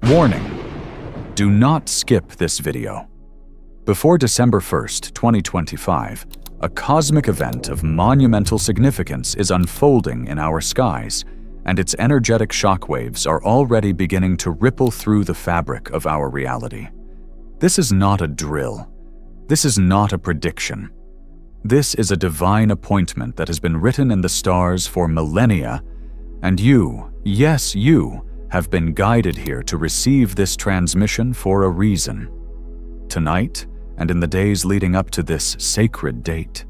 Warning: do not skip this video. Before December 1st, 2025, a cosmic event of monumental significance is unfolding in our skies, and its energetic shockwaves are already beginning to ripple through the fabric of our reality. This is not a drill. This is not a prediction. This is a divine appointment that has been written in the stars for millennia, and you, yes, you, have been guided here to receive this transmission for a reason. Tonight, and in the days leading up to this sacred date,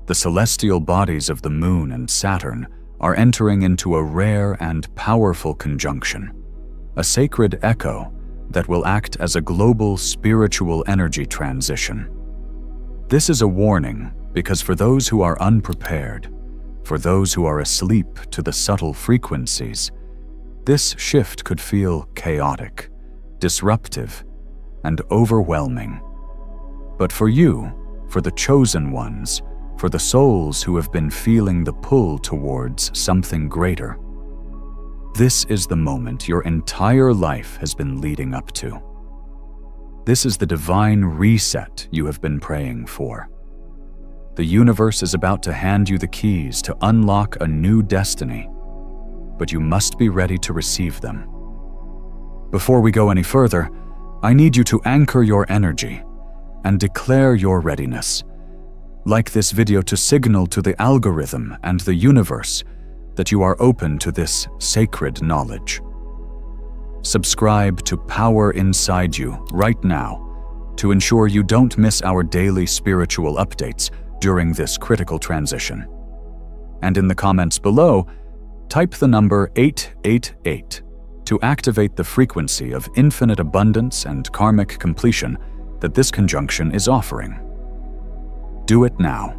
the celestial bodies of the Moon and Saturn are entering into a rare and powerful conjunction, a sacred echo that will act as a global spiritual energy transition. This is a warning because for those who are unprepared, for those who are asleep to the subtle frequencies, this shift could feel chaotic, disruptive, and overwhelming. But for you, for the chosen ones, for the souls who have been feeling the pull towards something greater, this is the moment your entire life has been leading up to. This is the divine reset you have been praying for. The universe is about to hand you the keys to unlock a new destiny, but you must be ready to receive them. Before we go any further, I need you to anchor your energy and declare your readiness. Like this video to signal to the algorithm and the universe that you are open to this sacred knowledge. Subscribe to Power Inside You right now to ensure you don't miss our daily spiritual updates during this critical transition. And in the comments below, type the number 888 to activate the frequency of infinite abundance and karmic completion that this conjunction is offering. Do it now.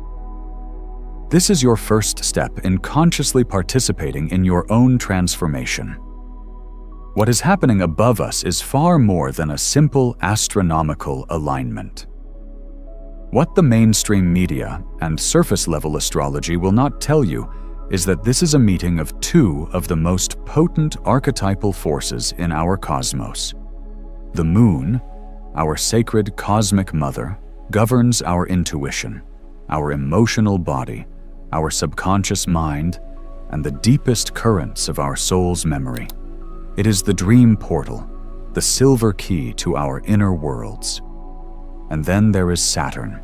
This is your first step in consciously participating in your own transformation. What is happening above us is far more than a simple astronomical alignment. What the mainstream media and surface-level astrology will not tell you is that this is a meeting of two of the most potent archetypal forces in our cosmos. The Moon, our sacred cosmic mother, governs our intuition, our emotional body, our subconscious mind, and the deepest currents of our soul's memory. It is the dream portal, the silver key to our inner worlds. And then there is Saturn,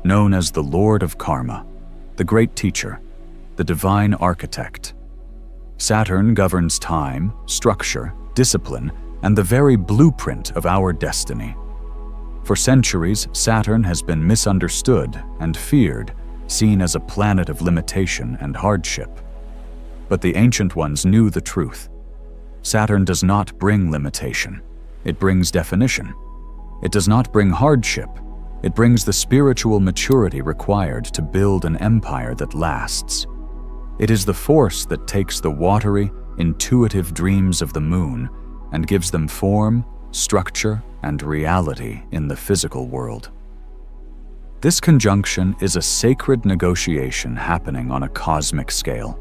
known as the Lord of Karma, the great teacher, the divine architect. Saturn governs time, structure, discipline, and the very blueprint of our destiny. For centuries, Saturn has been misunderstood and feared, seen as a planet of limitation and hardship. But the ancient ones knew the truth. Saturn does not bring limitation. It brings definition. It does not bring hardship. It brings the spiritual maturity required to build an empire that lasts. It is the force that takes the watery, intuitive dreams of the Moon and gives them form, structure, and reality in the physical world. This conjunction is a sacred negotiation happening on a cosmic scale,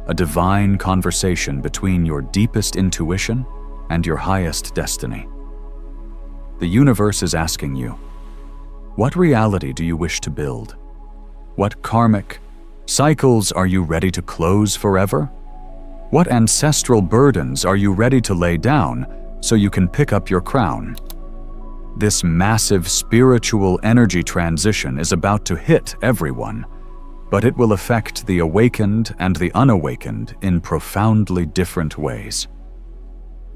a divine conversation between your deepest intuition and your highest destiny. The universe is asking you, what reality do you wish to build? What karmic cycles are you ready to close forever? What ancestral burdens are you ready to lay down so you can pick up your crown? This massive spiritual energy transition is about to hit everyone, but it will affect the awakened and the unawakened in profoundly different ways.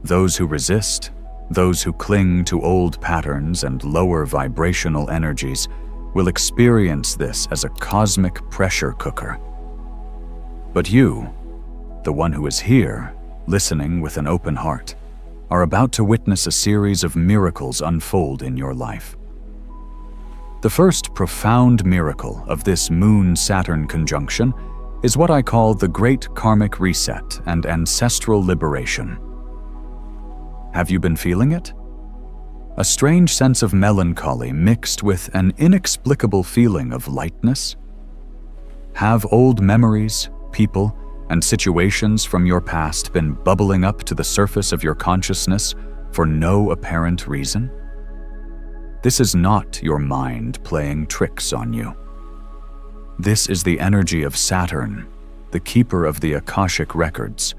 Those who resist, those who cling to old patterns and lower vibrational energies, will experience this as a cosmic pressure cooker. But you, the one who is here, listening with an open heart, are about to witness a series of miracles unfold in your life. The first profound miracle of this Moon-Saturn conjunction is what I call the Great Karmic Reset and Ancestral Liberation. Have you been feeling it? A strange sense of melancholy mixed with an inexplicable feeling of lightness? Have old memories, people, and situations from your past been bubbling up to the surface of your consciousness for no apparent reason? This is not your mind playing tricks on you. This is the energy of Saturn, the keeper of the Akashic records,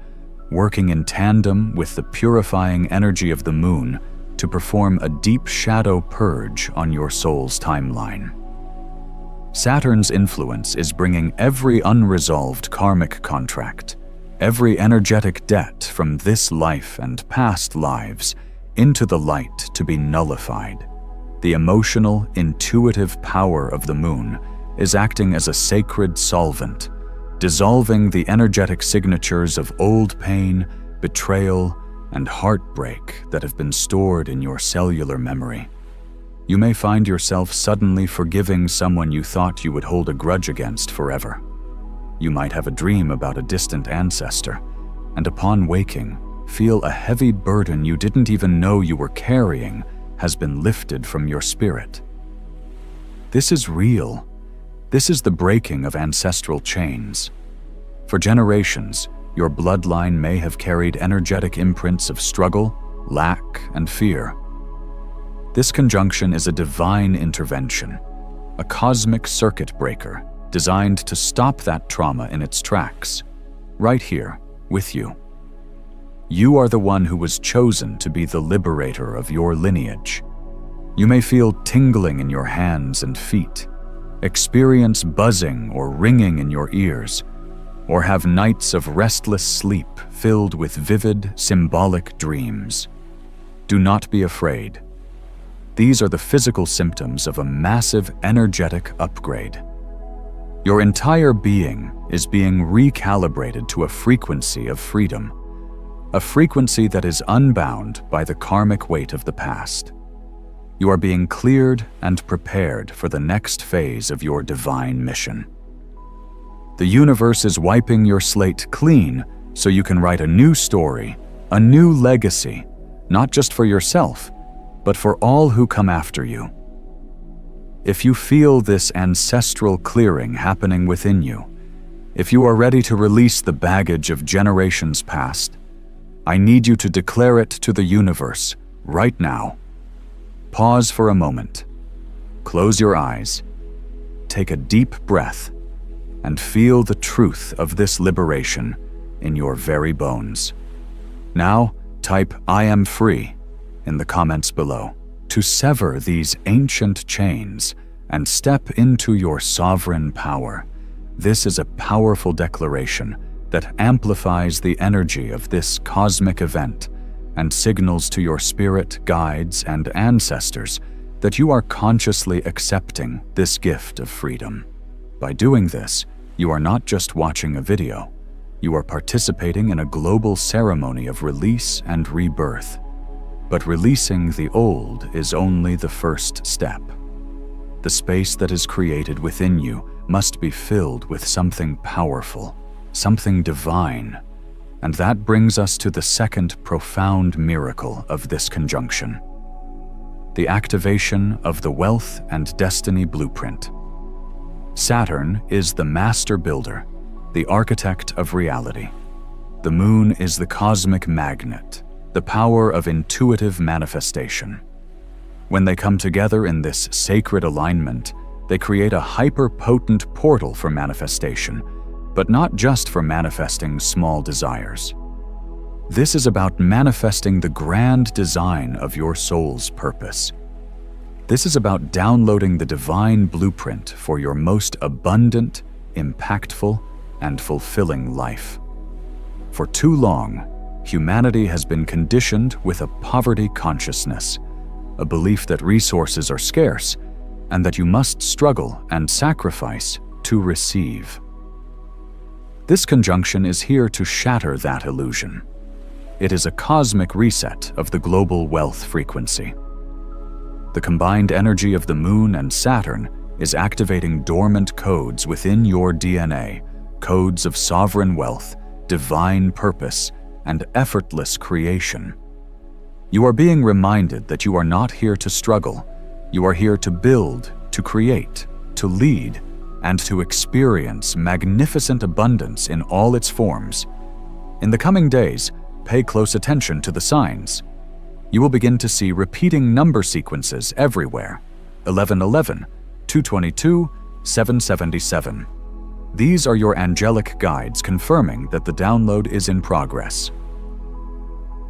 working in tandem with the purifying energy of the moon to perform a deep shadow purge on your soul's timeline. Saturn's influence is bringing every unresolved karmic contract, every energetic debt from this life and past lives into the light to be nullified. The emotional, intuitive power of the moon is acting as a sacred solvent, dissolving the energetic signatures of old pain, betrayal, and heartbreak that have been stored in your cellular memory. You may find yourself suddenly forgiving someone you thought you would hold a grudge against forever. You might have a dream about a distant ancestor, and upon waking, feel a heavy burden you didn't even know you were carrying has been lifted from your spirit. This is real. This is the breaking of ancestral chains. For generations, your bloodline may have carried energetic imprints of struggle, lack, and fear. This conjunction is a divine intervention, a cosmic circuit breaker designed to stop that trauma in its tracks, right here with you. You are the one who was chosen to be the liberator of your lineage. You may feel tingling in your hands and feet, experience buzzing or ringing in your ears, or have nights of restless sleep filled with vivid, symbolic dreams. Do not be afraid. These are the physical symptoms of a massive energetic upgrade. Your entire being is being recalibrated to a frequency of freedom, a frequency that is unbound by the karmic weight of the past. You are being cleared and prepared for the next phase of your divine mission. The universe is wiping your slate clean so you can write a new story, a new legacy, not just for yourself, but for all who come after you. If you feel this ancestral clearing happening within you, if you are ready to release the baggage of generations past, I need you to declare it to the universe right now. Pause for a moment. Close your eyes. Take a deep breath and feel the truth of this liberation in your very bones. Now, type "I am free" in the comments below to sever these ancient chains and step into your sovereign power. This is a powerful declaration that amplifies the energy of this cosmic event and signals to your spirit guides and ancestors that you are consciously accepting this gift of freedom. By doing this, you are not just watching a video, you are participating in a global ceremony of release and rebirth. But releasing the old is only the first step. The space that is created within you must be filled with something powerful, something divine. And that brings us to the second profound miracle of this conjunction: the activation of the Wealth and Destiny Blueprint. Saturn is the master builder, the architect of reality. The moon is the cosmic magnet, the power of intuitive manifestation. When they come together in this sacred alignment, they create a hyper-potent portal for manifestation, but not just for manifesting small desires. This is about manifesting the grand design of your soul's purpose. This is about downloading the divine blueprint for your most abundant, impactful, and fulfilling life. For too long, humanity has been conditioned with a poverty consciousness, a belief that resources are scarce and that you must struggle and sacrifice to receive. This conjunction is here to shatter that illusion. It is a cosmic reset of the global wealth frequency. The combined energy of the moon and Saturn is activating dormant codes within your DNA, codes of sovereign wealth, divine purpose, and effortless creation. You are being reminded that you are not here to struggle. You are here to build, to create, to lead, and to experience magnificent abundance in all its forms. In the coming days, pay close attention to the signs. You will begin to see repeating number sequences everywhere: 1111, 222, 777. These are your angelic guides confirming that the download is in progress.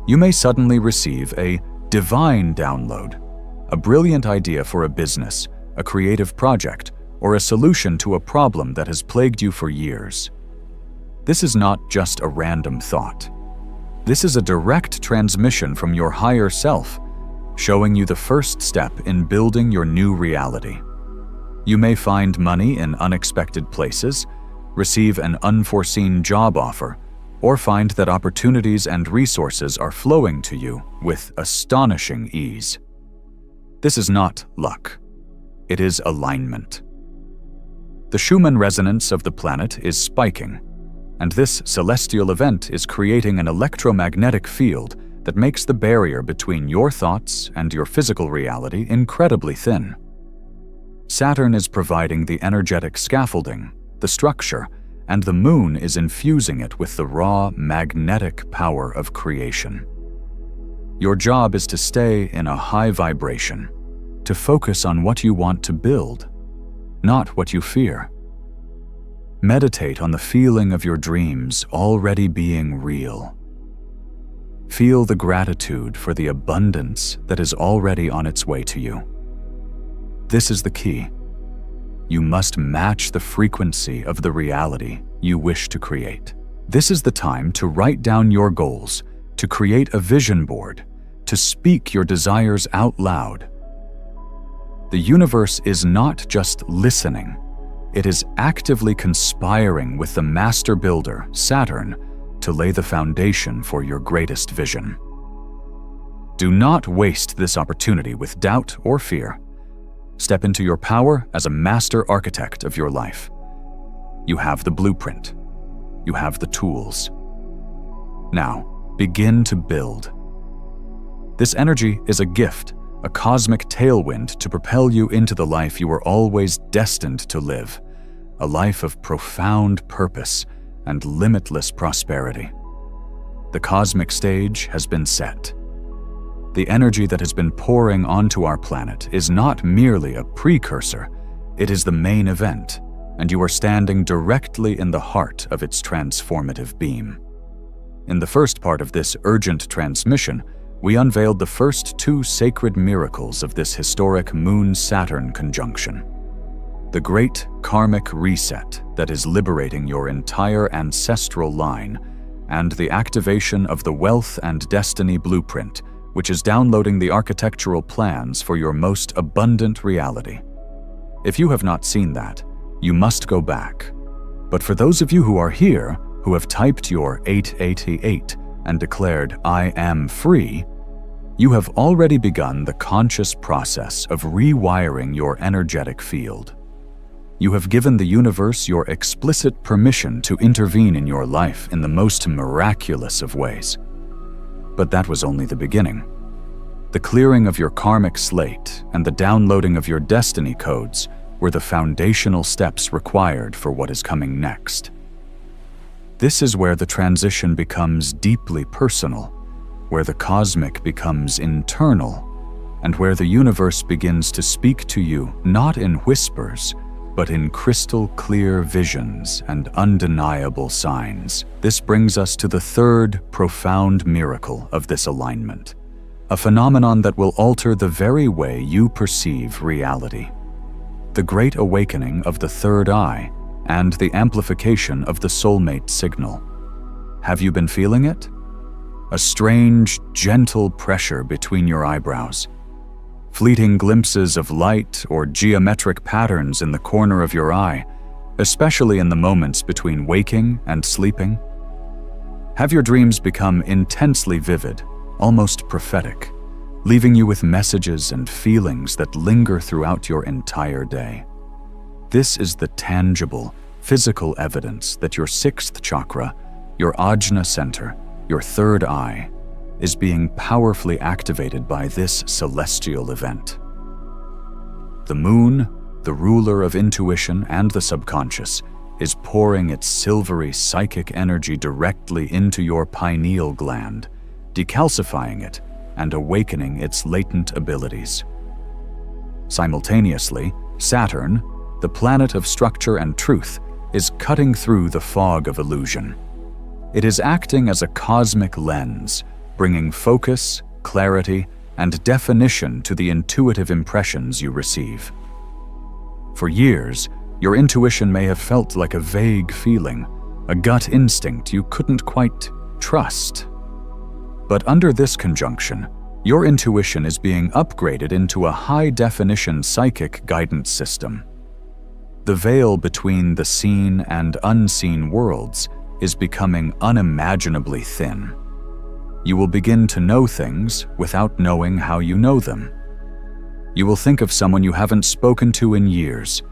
You may suddenly receive a divine download, a brilliant idea for a business, a creative project, or a solution to a problem that has plagued you for years. This is not just a random thought. This is a direct transmission from your higher self, showing you the first step in building your new reality. You may find money in unexpected places, receive an unforeseen job offer, or find that opportunities and resources are flowing to you with astonishing ease. This is not luck. It is alignment. The Schumann resonance of the planet is spiking, and this celestial event is creating an electromagnetic field that makes the barrier between your thoughts and your physical reality incredibly thin. Saturn is providing the energetic scaffolding, the structure, and the moon is infusing it with the raw, magnetic power of creation. Your job is to stay in a high vibration, to focus on what you want to build, not what you fear. Meditate on the feeling of your dreams already being real. Feel the gratitude for the abundance that is already on its way to you. This is the key. You must match the frequency of the reality you wish to create. This is the time to write down your goals, to create a vision board, to speak your desires out loud. The universe is not just listening. It is actively conspiring with the master builder, Saturn, to lay the foundation for your greatest vision. Do not waste this opportunity with doubt or fear. Step into your power as a master architect of your life. You have the blueprint. You have the tools. Now, begin to build. This energy is a gift, a cosmic tailwind to propel you into the life you were always destined to live, a life of profound purpose and limitless prosperity. The cosmic stage has been set. The energy that has been pouring onto our planet is not merely a precursor, it is the main event, and you are standing directly in the heart of its transformative beam. In the first part of this urgent transmission, we unveiled the first two sacred miracles of this historic Moon-Saturn conjunction. The great karmic reset that is liberating your entire ancestral line, and the activation of the Wealth and Destiny Blueprint, which is downloading the architectural plans for your most abundant reality. If you have not seen that, you must go back. But for those of you who are here, who have typed your 888 and declared, "I am free," you have already begun the conscious process of rewiring your energetic field. You have given the universe your explicit permission to intervene in your life in the most miraculous of ways. But that was only the beginning. The clearing of your karmic slate and the downloading of your destiny codes were the foundational steps required for what is coming next. This is where the transition becomes deeply personal, where the cosmic becomes internal, and where the universe begins to speak to you not in whispers, but in crystal clear visions and undeniable signs. This brings us to the third profound miracle of this alignment, a phenomenon that will alter the very way you perceive reality. The great awakening of the third eye and the amplification of the soulmate signal. Have you been feeling it? A strange, gentle pressure between your eyebrows. Fleeting glimpses of light or geometric patterns in the corner of your eye, especially in the moments between waking and sleeping. Have your dreams become intensely vivid, almost prophetic, leaving you with messages and feelings that linger throughout your entire day? This is the tangible, physical evidence that your sixth chakra, your Ajna center, your third eye, is being powerfully activated by this celestial event. The moon, the ruler of intuition and the subconscious, is pouring its silvery psychic energy directly into your pineal gland, decalcifying it and awakening its latent abilities. Simultaneously, Saturn, the planet of structure and truth, is cutting through the fog of illusion. It is acting as a cosmic lens, bringing focus, clarity, and definition to the intuitive impressions you receive. For years, your intuition may have felt like a vague feeling, a gut instinct you couldn't quite trust. But under this conjunction, your intuition is being upgraded into a high-definition psychic guidance system. The veil between the seen and unseen worlds is becoming unimaginably thin. You will begin to know things without knowing how you know them. You will think of someone you haven't spoken to in years,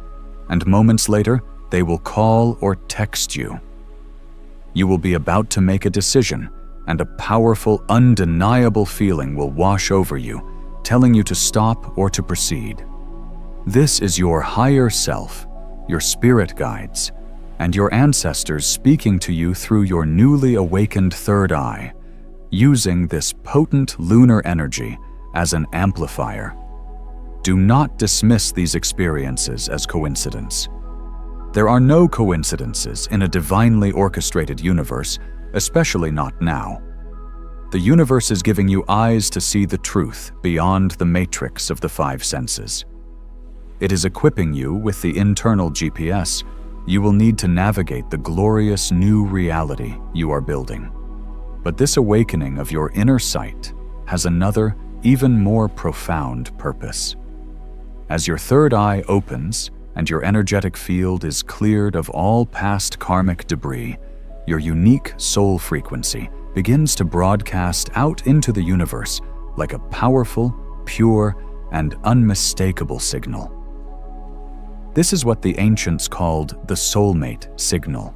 and moments later, they will call or text you. You will be about to make a decision, and a powerful, undeniable feeling will wash over you, telling you to stop or to proceed. This is your higher self, your spirit guides, and your ancestors speaking to you through your newly awakened third eye, using this potent lunar energy as an amplifier. Do not dismiss these experiences as coincidence. There are no coincidences in a divinely orchestrated universe, especially not now. The universe is giving you eyes to see the truth beyond the matrix of the five senses. It is equipping you with the internal GPS you will need to navigate the glorious new reality you are building. But this awakening of your inner sight has another, even more profound purpose. As your third eye opens and your energetic field is cleared of all past karmic debris, your unique soul frequency begins to broadcast out into the universe like a powerful, pure, and unmistakable signal. This is what the ancients called the soulmate signal.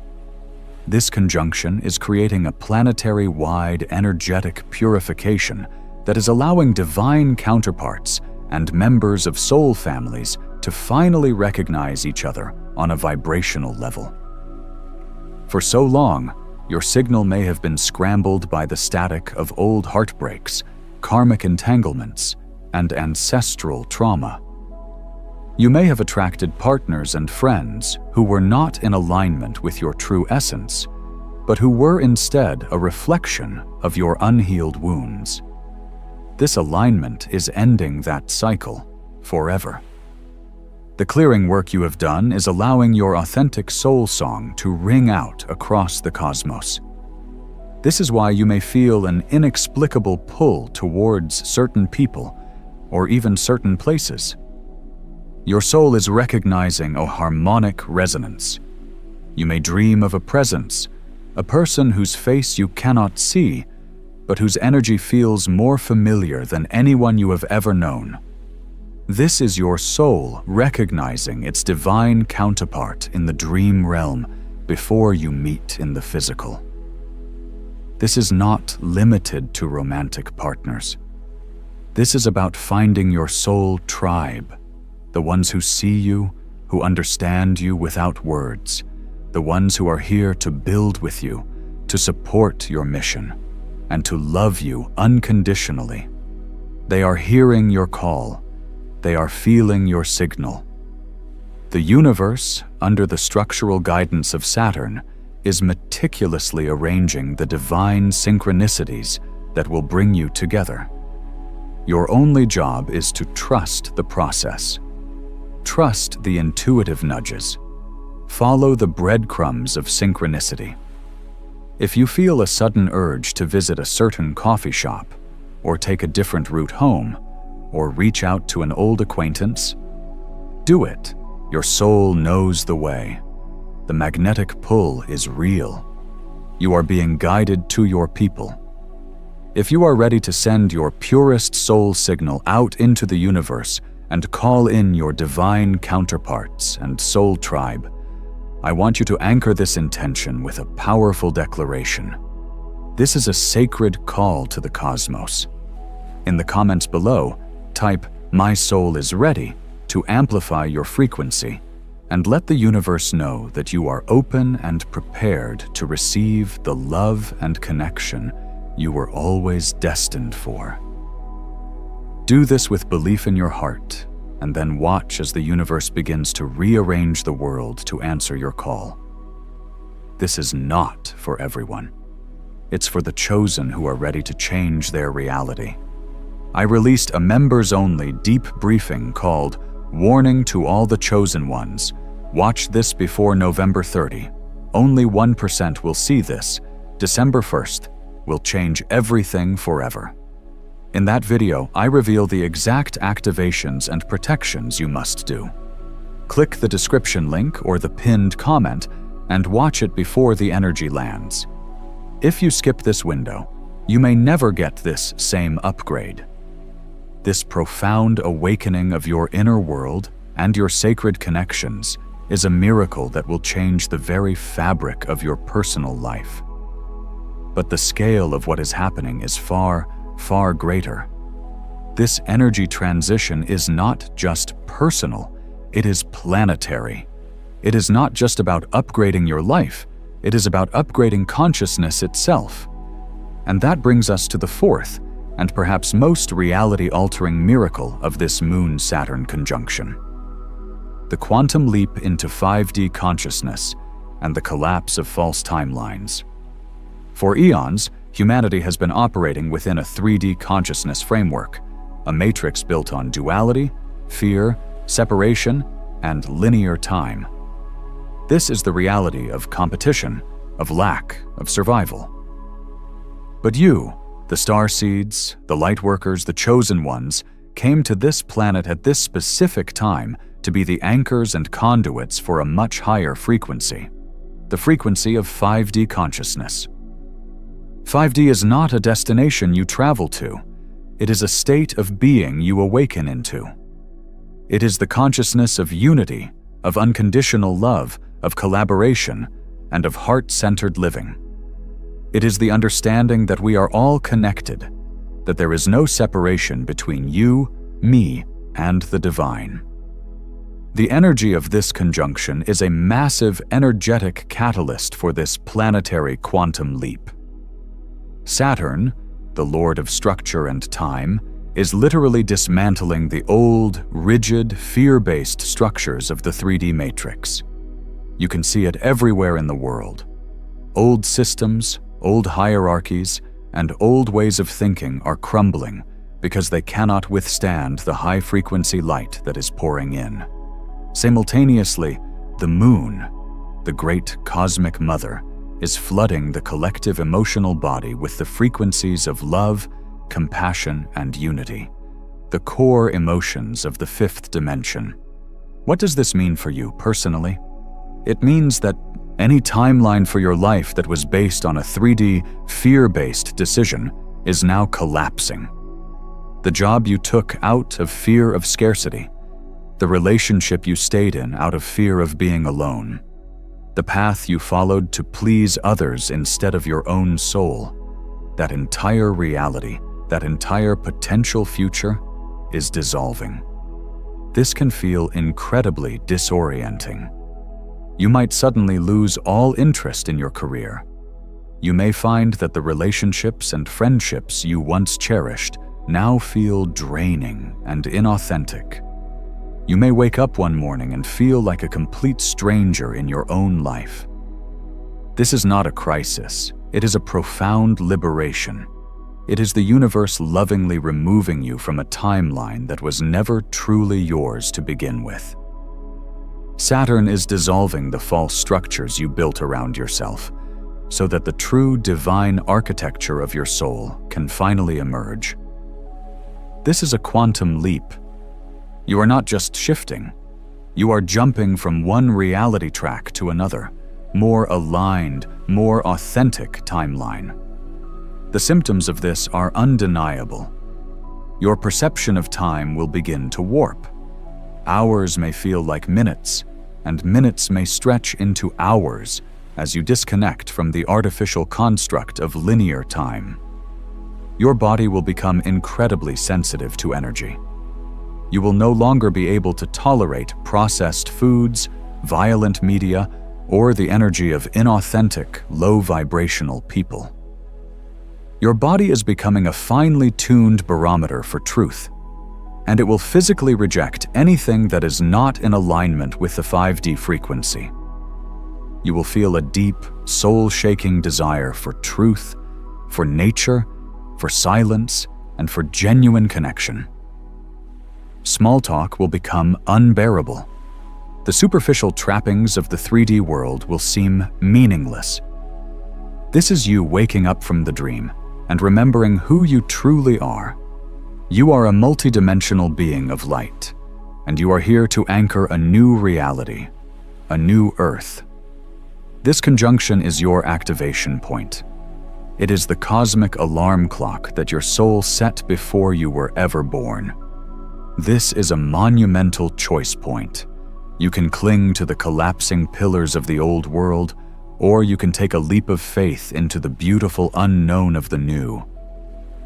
This conjunction is creating a planetary-wide energetic purification that is allowing divine counterparts and members of soul families to finally recognize each other on a vibrational level. For so long, your signal may have been scrambled by the static of old heartbreaks, karmic entanglements, and ancestral trauma. You may have attracted partners and friends who were not in alignment with your true essence, but who were instead a reflection of your unhealed wounds. This alignment is ending that cycle forever. The clearing work you have done is allowing your authentic soul song to ring out across the cosmos. This is why you may feel an inexplicable pull towards certain people or even certain places. Your soul is recognizing a harmonic resonance. You may dream of a presence, a person whose face you cannot see, but whose energy feels more familiar than anyone you have ever known. This is your soul recognizing its divine counterpart in the dream realm before you meet in the physical. This is not limited to romantic partners. This is about finding your soul tribe, the ones who see you, who understand you without words, the ones who are here to build with you, to support your mission, and to love you unconditionally. They are hearing your call. They are feeling your signal. The universe, under the structural guidance of Saturn, is meticulously arranging the divine synchronicities that will bring you together. Your only job is to trust the process. Trust the intuitive nudges. Follow the breadcrumbs of synchronicity. If you feel a sudden urge to visit a certain coffee shop, or take a different route home, or reach out to an old acquaintance, do it. Your soul knows the way. The magnetic pull is real. You are being guided to your people. If you are ready to send your purest soul signal out into the universe and call in your divine counterparts and soul tribe, I want you to anchor this intention with a powerful declaration. This is a sacred call to the cosmos. In the comments below, type "My soul is ready" to amplify your frequency and let the universe know that you are open and prepared to receive the love and connection you were always destined for. Do this with belief in your heart, and then watch as the universe begins to rearrange the world to answer your call. This is not for everyone. It's for the chosen who are ready to change their reality. I released a members-only deep briefing called Warning to All the Chosen Ones. Watch this before November 30. Only 1% will see this. December 1st will change everything forever. In that video, I reveal the exact activations and protections you must do. Click the description link or the pinned comment and watch it before the energy lands. If you skip this window, you may never get this same upgrade. This profound awakening of your inner world and your sacred connections is a miracle that will change the very fabric of your personal life. But the scale of what is happening is far, far greater. This energy transition is not just personal, it is planetary. It is not just about upgrading your life, it is about upgrading consciousness itself. And that brings us to the fourth, and perhaps most reality-altering miracle of this Moon-Saturn conjunction: the quantum leap into 5D consciousness and the collapse of false timelines. For eons, humanity has been operating within a 3D consciousness framework, a matrix built on duality, fear, separation, and linear time. This is the reality of competition, of lack, of survival. But you, the starseeds, the lightworkers, the chosen ones, came to this planet at this specific time to be the anchors and conduits for a much higher frequency, the frequency of 5D consciousness. 5D is not a destination you travel to. It is a state of being you awaken into. It is the consciousness of unity, of unconditional love, of collaboration, and of heart-centered living. It is the understanding that we are all connected, that there is no separation between you, me, and the divine. The energy of this conjunction is a massive energetic catalyst for this planetary quantum leap. Saturn, the lord of structure and time, is literally dismantling the old, rigid, fear-based structures of the 3D matrix. You can see it everywhere in the world. Old systems, old hierarchies, and old ways of thinking are crumbling because they cannot withstand the high-frequency light that is pouring in. Simultaneously, the moon, the great cosmic mother, is flooding the collective emotional body with the frequencies of love, compassion, and unity, the core emotions of the fifth dimension. What does this mean for you personally? It means that any timeline for your life that was based on a 3D, fear-based decision is now collapsing. The job you took out of fear of scarcity, the relationship you stayed in out of fear of being alone, the path you followed to please others instead of your own soul, that entire reality, that entire potential future is dissolving. This can feel incredibly disorienting. You might suddenly lose all interest in your career. You may find that the relationships and friendships you once cherished now feel draining and inauthentic. You may wake up one morning and feel like a complete stranger in your own life. This is not a crisis. It is a profound liberation. It is the universe lovingly removing you from a timeline that was never truly yours to begin with. Saturn is dissolving the false structures you built around yourself, so that the true divine architecture of your soul can finally emerge. This is a quantum leap. You are not just shifting. You are jumping from one reality track to another, more aligned, more authentic timeline. The symptoms of this are undeniable. Your perception of time will begin to warp. Hours may feel like minutes, and minutes may stretch into hours as you disconnect from the artificial construct of linear time. Your body will become incredibly sensitive to energy. You will no longer be able to tolerate processed foods, violent media, or the energy of inauthentic, low-vibrational people. Your body is becoming a finely tuned barometer for truth, and it will physically reject anything that is not in alignment with the 5D frequency. You will feel a deep, soul-shaking desire for truth, for nature, for silence, and for genuine connection. Small talk will become unbearable. The superficial trappings of the 3D world will seem meaningless. This is you waking up from the dream and remembering who you truly are. You are a multidimensional being of light, and you are here to anchor a new reality, a new earth. This conjunction is your activation point. It is the cosmic alarm clock that your soul set before you were ever born. This is a monumental choice point. You can cling to the collapsing pillars of the old world, or you can take a leap of faith into the beautiful unknown of the new.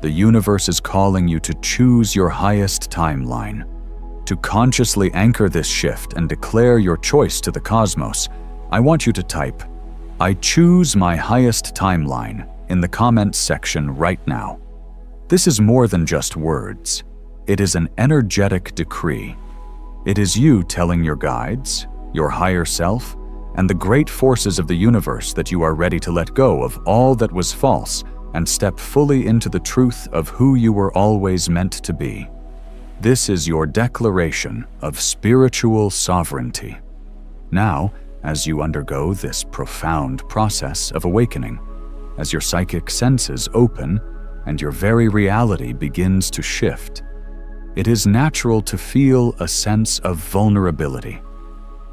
The universe is calling you to choose your highest timeline. To consciously anchor this shift and declare your choice to the cosmos, I want you to type, "I choose my highest timeline," in the comments section right now. This is more than just words. It is an energetic decree. It is you telling your guides, your higher self, and the great forces of the universe that you are ready to let go of all that was false and step fully into the truth of who you were always meant to be. This is your declaration of spiritual sovereignty. Now, as you undergo this profound process of awakening, as your psychic senses open and your very reality begins to shift, it is natural to feel a sense of vulnerability.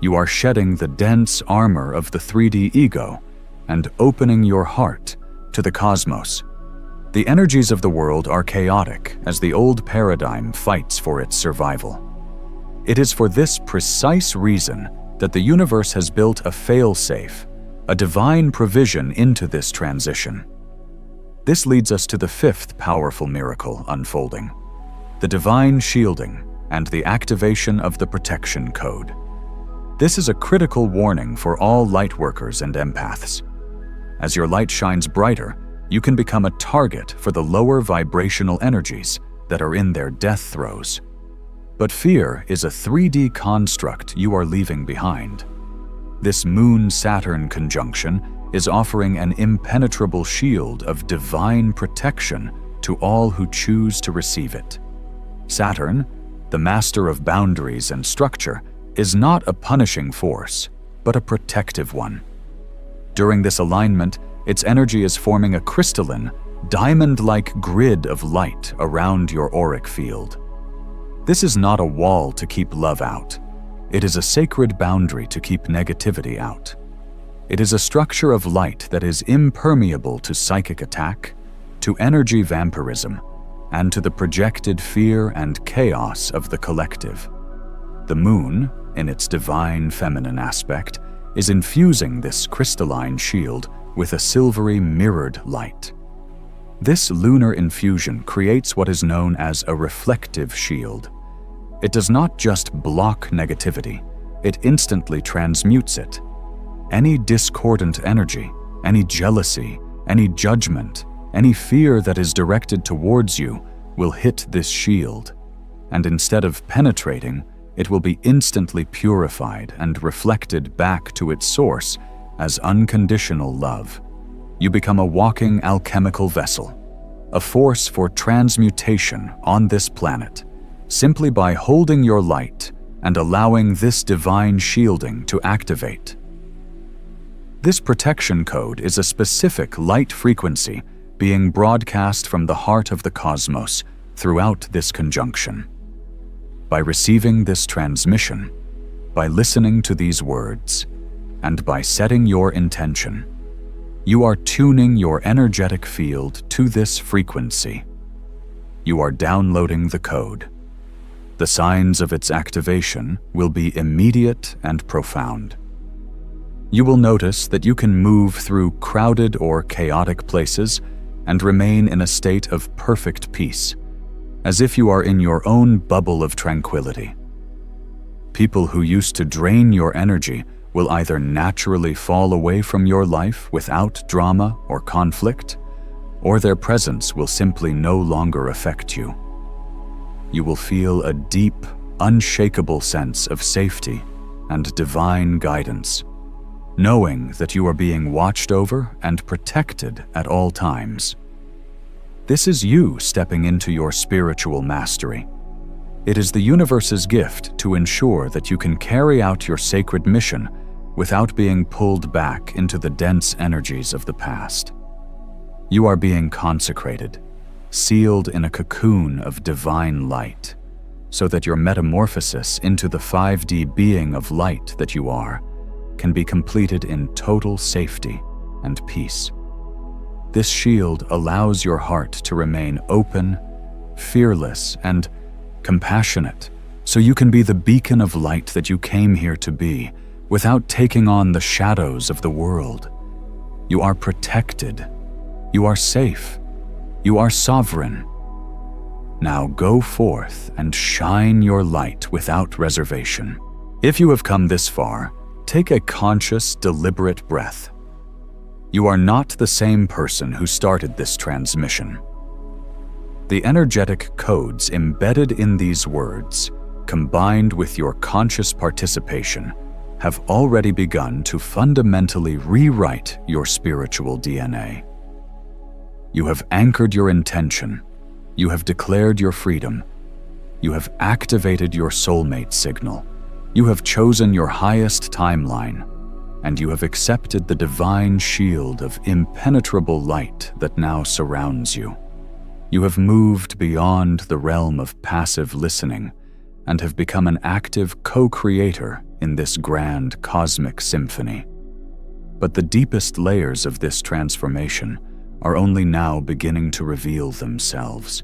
You are shedding the dense armor of the 3D ego and opening your heart to the cosmos. The energies of the world are chaotic as the old paradigm fights for its survival. It is for this precise reason that the universe has built a fail-safe, a divine provision into this transition. This leads us to the fifth powerful miracle unfolding: the divine shielding and the activation of the protection code. This is a critical warning for all lightworkers and empaths. As your light shines brighter, you can become a target for the lower vibrational energies that are in their death throes. But fear is a 3D construct you are leaving behind. This Moon-Saturn conjunction is offering an impenetrable shield of divine protection to all who choose to receive it. Saturn, the master of boundaries and structure, is not a punishing force, but a protective one. During this alignment, its energy is forming a crystalline, diamond-like grid of light around your auric field. This is not a wall to keep love out. It is a sacred boundary to keep negativity out. It is a structure of light that is impermeable to psychic attack, to energy vampirism, and to the projected fear and chaos of the collective. The moon, in its divine feminine aspect, is infusing this crystalline shield with a silvery mirrored light. This lunar infusion creates what is known as a reflective shield. It does not just block negativity, it instantly transmutes it. Any discordant energy, any jealousy, any judgment, any fear that is directed towards you will hit this shield, and instead of penetrating, it will be instantly purified and reflected back to its source as unconditional love. You become a walking alchemical vessel, a force for transmutation on this planet, simply by holding your light and allowing this divine shielding to activate. This protection code is a specific light frequency being broadcast from the heart of the cosmos throughout this conjunction. By receiving this transmission, by listening to these words, and by setting your intention, you are tuning your energetic field to this frequency. You are downloading the code. The signs of its activation will be immediate and profound. You will notice that you can move through crowded or chaotic places and remain in a state of perfect peace, as if you are in your own bubble of tranquility. People who used to drain your energy will either naturally fall away from your life without drama or conflict, or their presence will simply no longer affect you. you will feel a deep, unshakable sense of safety and divine guidance, knowing that you are being watched over and protected at all times. This is you stepping into your spiritual mastery. It is the universe's gift to ensure that you can carry out your sacred mission without being pulled back into the dense energies of the past. You are being consecrated, sealed in a cocoon of divine light, so that your metamorphosis into the 5D being of light that you are can be completed in total safety and peace. This shield allows your heart to remain open, fearless, and compassionate, so you can be the beacon of light that you came here to be, without taking on the shadows of the world. You are protected. You are safe. You are sovereign. Now go forth and shine your light without reservation. If you have come this far, take a conscious, deliberate breath. You are not the same person who started this transmission. The energetic codes embedded in these words, combined with your conscious participation, have already begun to fundamentally rewrite your spiritual DNA. You have anchored your intention. You have declared your freedom. You have activated your soulmate signal. You have chosen your highest timeline, and you have accepted the divine shield of impenetrable light that now surrounds you. You have moved beyond the realm of passive listening and have become an active co-creator in this grand cosmic symphony. But the deepest layers of this transformation are only now beginning to reveal themselves.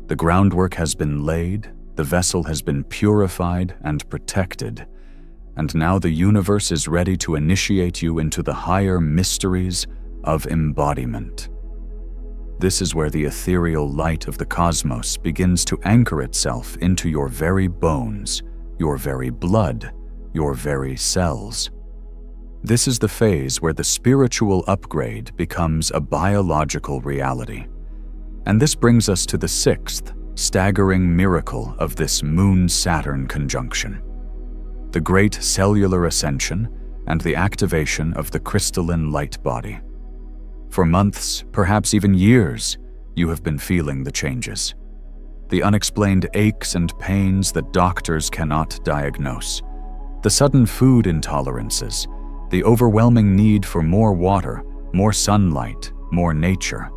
The groundwork has been laid, the vessel has been purified and protected, and now the universe is ready to initiate you into the higher mysteries of embodiment. This is where the ethereal light of the cosmos begins to anchor itself into your very bones, your very blood, your very cells. This is the phase where the spiritual upgrade becomes a biological reality. And this brings us to the sixth, staggering miracle of this Moon-Saturn conjunction: the great cellular ascension and the activation of the crystalline light body. For months, perhaps even years, you have been feeling the changes. The unexplained aches and pains that doctors cannot diagnose, the sudden food intolerances, the overwhelming need for more water, more sunlight, more nature,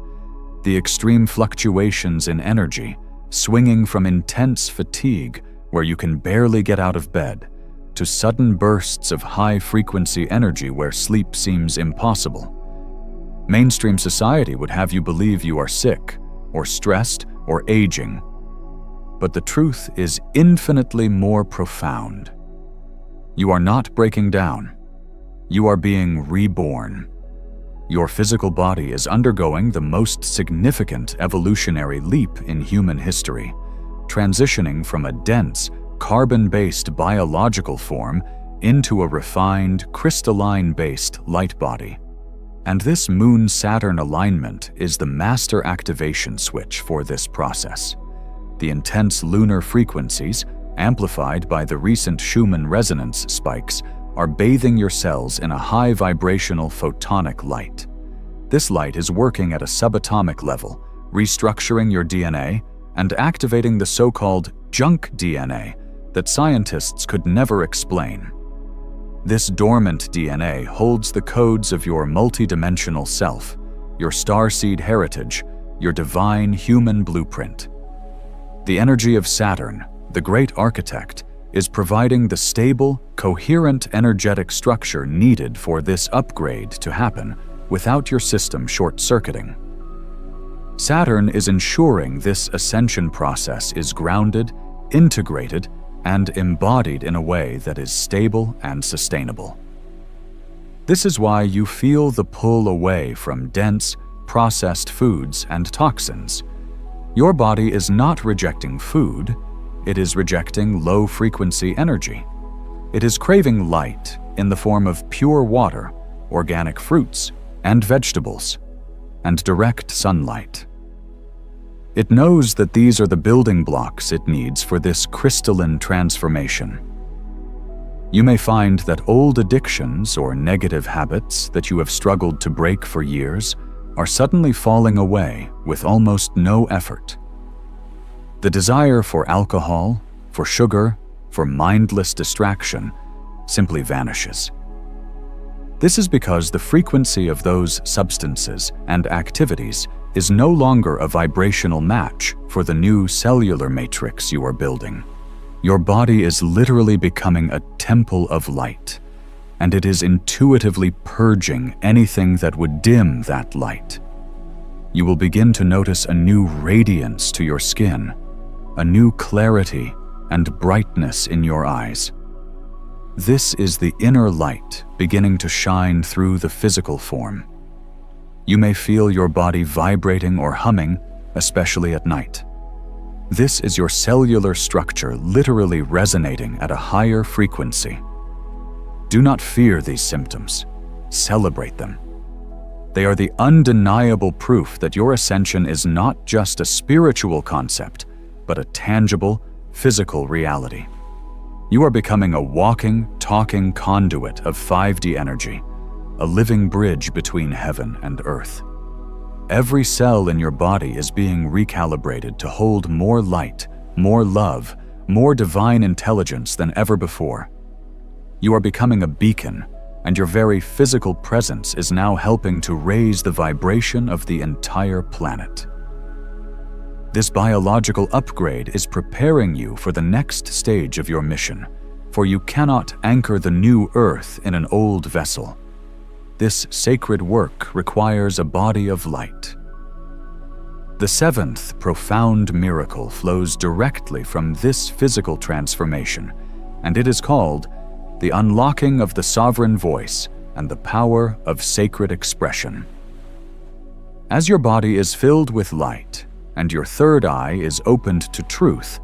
the extreme fluctuations in energy, swinging from intense fatigue where you can barely get out of bed, to sudden bursts of high-frequency energy where sleep seems impossible. Mainstream society would have you believe you are sick, or stressed, or aging. But the truth is infinitely more profound. You are not breaking down. You are being reborn. Your physical body is undergoing the most significant evolutionary leap in human history, transitioning from a dense, carbon-based biological form into a refined, crystalline-based light body. And this Moon-Saturn alignment is the master activation switch for this process. The intense lunar frequencies, amplified by the recent Schumann resonance spikes, are bathing your cells in a high vibrational photonic light. This light is working at a subatomic level, restructuring your DNA and activating the so-called junk DNA that scientists could never explain. This dormant DNA holds the codes of your multidimensional self, your starseed heritage, your divine human blueprint. The energy of Saturn, the great architect, is providing the stable, coherent energetic structure needed for this upgrade to happen without your system short-circuiting. Saturn is ensuring this ascension process is grounded, integrated, and embodied in a way that is stable and sustainable. This is why you feel the pull away from dense, processed foods and toxins. Your body is not rejecting food, it is rejecting low-frequency energy. It is craving light in the form of pure water, organic fruits and vegetables, and direct sunlight. It knows that these are the building blocks it needs for this crystalline transformation. You may find that old addictions or negative habits that you have struggled to break for years are suddenly falling away with almost no effort. The desire for alcohol, for sugar, for mindless distraction simply vanishes. This is because the frequency of those substances and activities is no longer a vibrational match for the new cellular matrix you are building. Your body is literally becoming a temple of light, and it is intuitively purging anything that would dim that light. You will begin to notice a new radiance to your skin, a new clarity and brightness in your eyes. This is the inner light beginning to shine through the physical form. You may feel your body vibrating or humming, especially at night. This is your cellular structure literally resonating at a higher frequency. Do not fear these symptoms. Celebrate them. They are the undeniable proof that your ascension is not just a spiritual concept, but a tangible, physical reality. You are becoming a walking, talking conduit of 5D energy, a living bridge between heaven and earth. Every cell in your body is being recalibrated to hold more light, more love, more divine intelligence than ever before. You are becoming a beacon, and your very physical presence is now helping to raise the vibration of the entire planet. This biological upgrade is preparing you for the next stage of your mission, for you cannot anchor the new earth in an old vessel. This sacred work requires a body of light. The seventh profound miracle flows directly from this physical transformation, and it is called the unlocking of the sovereign voice and the power of sacred expression. As your body is filled with light, and your third eye is opened to truth,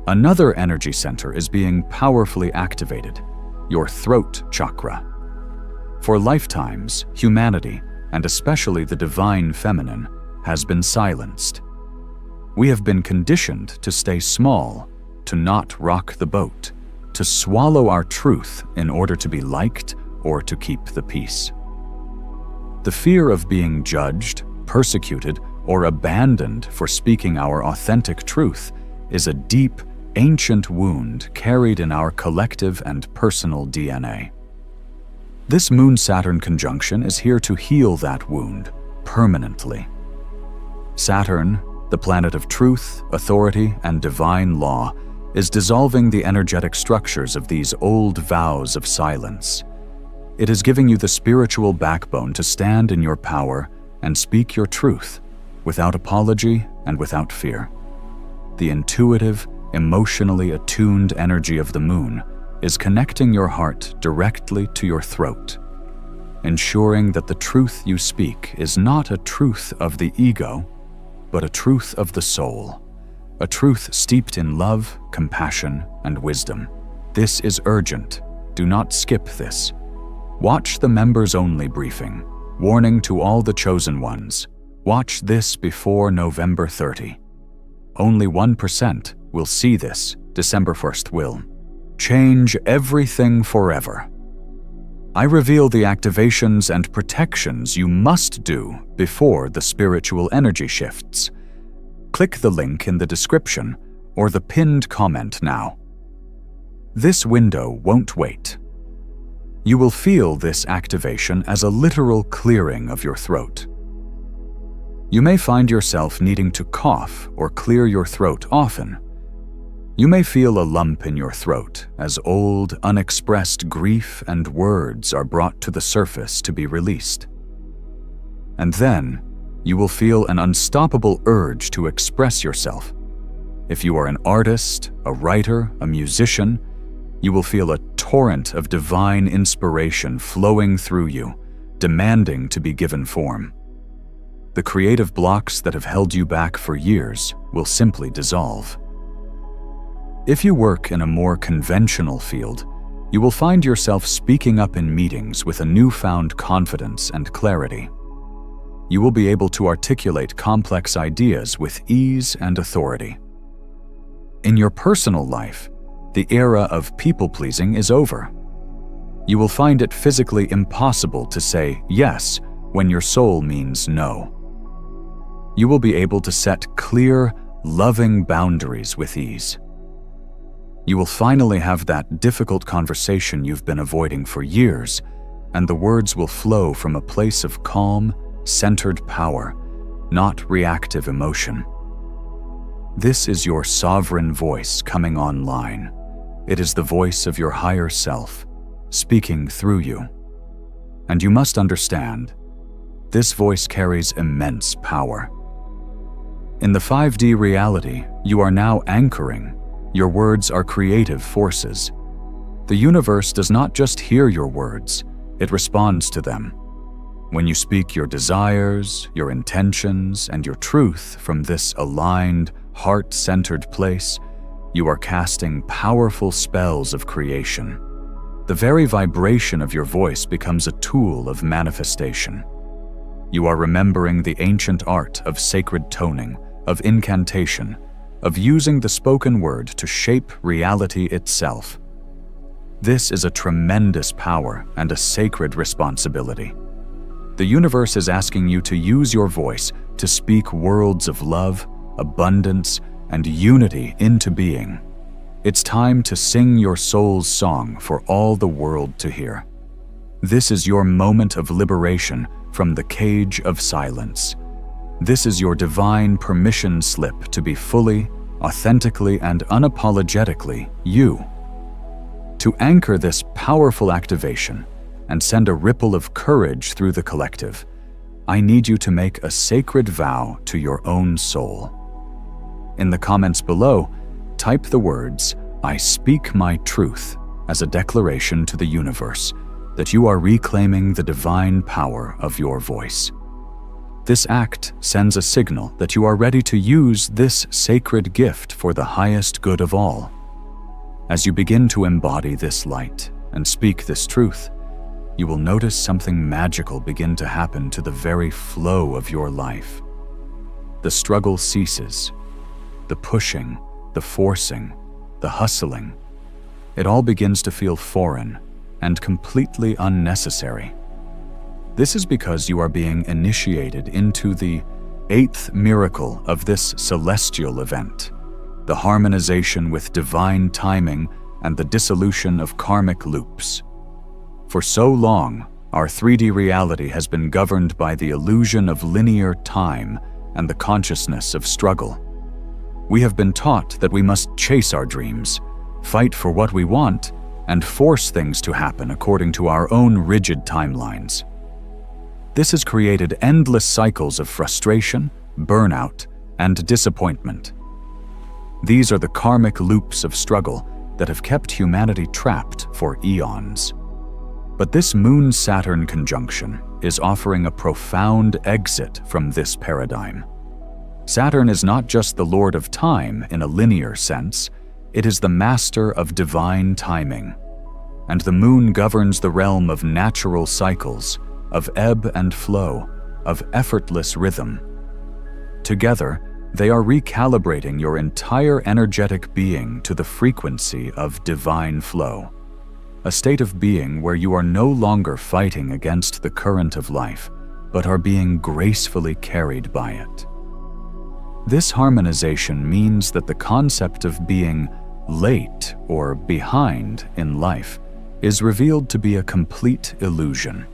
another energy center is being powerfully activated, your throat chakra. For lifetimes, humanity, and especially the divine feminine, has been silenced. We have been conditioned to stay small, to not rock the boat, to swallow our truth in order to be liked or to keep the peace. The fear of being judged, persecuted, or abandoned for speaking our authentic truth is a deep, ancient wound carried in our collective and personal DNA. This Moon-Saturn conjunction is here to heal that wound permanently. Saturn, the planet of truth, authority, and divine law, is dissolving the energetic structures of these old vows of silence. It is giving you the spiritual backbone to stand in your power and speak your truth, without apology and without fear. The intuitive, emotionally attuned energy of the moon is connecting your heart directly to your throat, ensuring that the truth you speak is not a truth of the ego, but a truth of the soul, a truth steeped in love, compassion, and wisdom. This is urgent. Do not skip this. Watch the members-only briefing. Warning to all the chosen ones. Watch this before November 30. Only 1% will see this. December 1st will. Change everything forever. I reveal the activations and protections you must do before the spiritual energy shifts. Click the link in the description or the pinned comment now. This window won't wait. You will feel this activation as a literal clearing of your throat. You may find yourself needing to cough or clear your throat often. You may feel a lump in your throat as old, unexpressed grief and words are brought to the surface to be released. And then, you will feel an unstoppable urge to express yourself. If you are an artist, a writer, a musician, you will feel a torrent of divine inspiration flowing through you, demanding to be given form. The creative blocks that have held you back for years will simply dissolve. If you work in a more conventional field, you will find yourself speaking up in meetings with a newfound confidence and clarity. you will be able to articulate complex ideas with ease and authority. In your personal life, the era of people-pleasing is over. You will find it physically impossible to say yes when your soul means no. You will be able to set clear, loving boundaries with ease. You will finally have that difficult conversation you've been avoiding for years, and the words will flow from a place of calm, centered power, not reactive emotion. This is your sovereign voice coming online. It is the voice of your higher self, speaking through you. And you must understand, this voice carries immense power. In the 5D reality, you are now anchoring. Your words are creative forces. The universe does not just hear your words, it responds to them. When you speak your desires, your intentions, and your truth from this aligned, heart-centered place, you are casting powerful spells of creation. The very vibration of your voice becomes a tool of manifestation. You are remembering the ancient art of sacred toning, of incantation, of using the spoken word to shape reality itself. This is a tremendous power and a sacred responsibility. The universe is asking you to use your voice to speak worlds of love, abundance, and unity into being. It's time to sing your soul's song for all the world to hear. This is your moment of liberation from the cage of silence. This is your divine permission slip to be fully, authentically, and unapologetically you. To anchor this powerful activation and send a ripple of courage through the collective, I need you to make a sacred vow to your own soul. In the comments below, type the words, "I speak my truth," as a declaration to the universe that you are reclaiming the divine power of your voice. This act sends a signal that you are ready to use this sacred gift for the highest good of all. As you begin to embody this light and speak this truth, you will notice something magical begin to happen to the very flow of your life. The struggle ceases. The pushing, the forcing, the hustling. It all begins to feel foreign and completely unnecessary. This is because you are being initiated into the 8th miracle of this celestial event, the harmonization with divine timing and the dissolution of karmic loops. For so long, our 3D reality has been governed by the illusion of linear time and the consciousness of struggle. We have been taught that we must chase our dreams, fight for what we want, and force things to happen according to our own rigid timelines. This has created endless cycles of frustration, burnout, and disappointment. These are the karmic loops of struggle that have kept humanity trapped for eons. But this Moon-Saturn conjunction is offering a profound exit from this paradigm. Saturn is not just the lord of time in a linear sense, it is the master of divine timing. And the moon governs the realm of natural cycles, of ebb and flow, of effortless rhythm. Together, they are recalibrating your entire energetic being to the frequency of divine flow, a state of being where you are no longer fighting against the current of life, but are being gracefully carried by it. This harmonization means that the concept of being late or behind in life is revealed to be a complete illusion.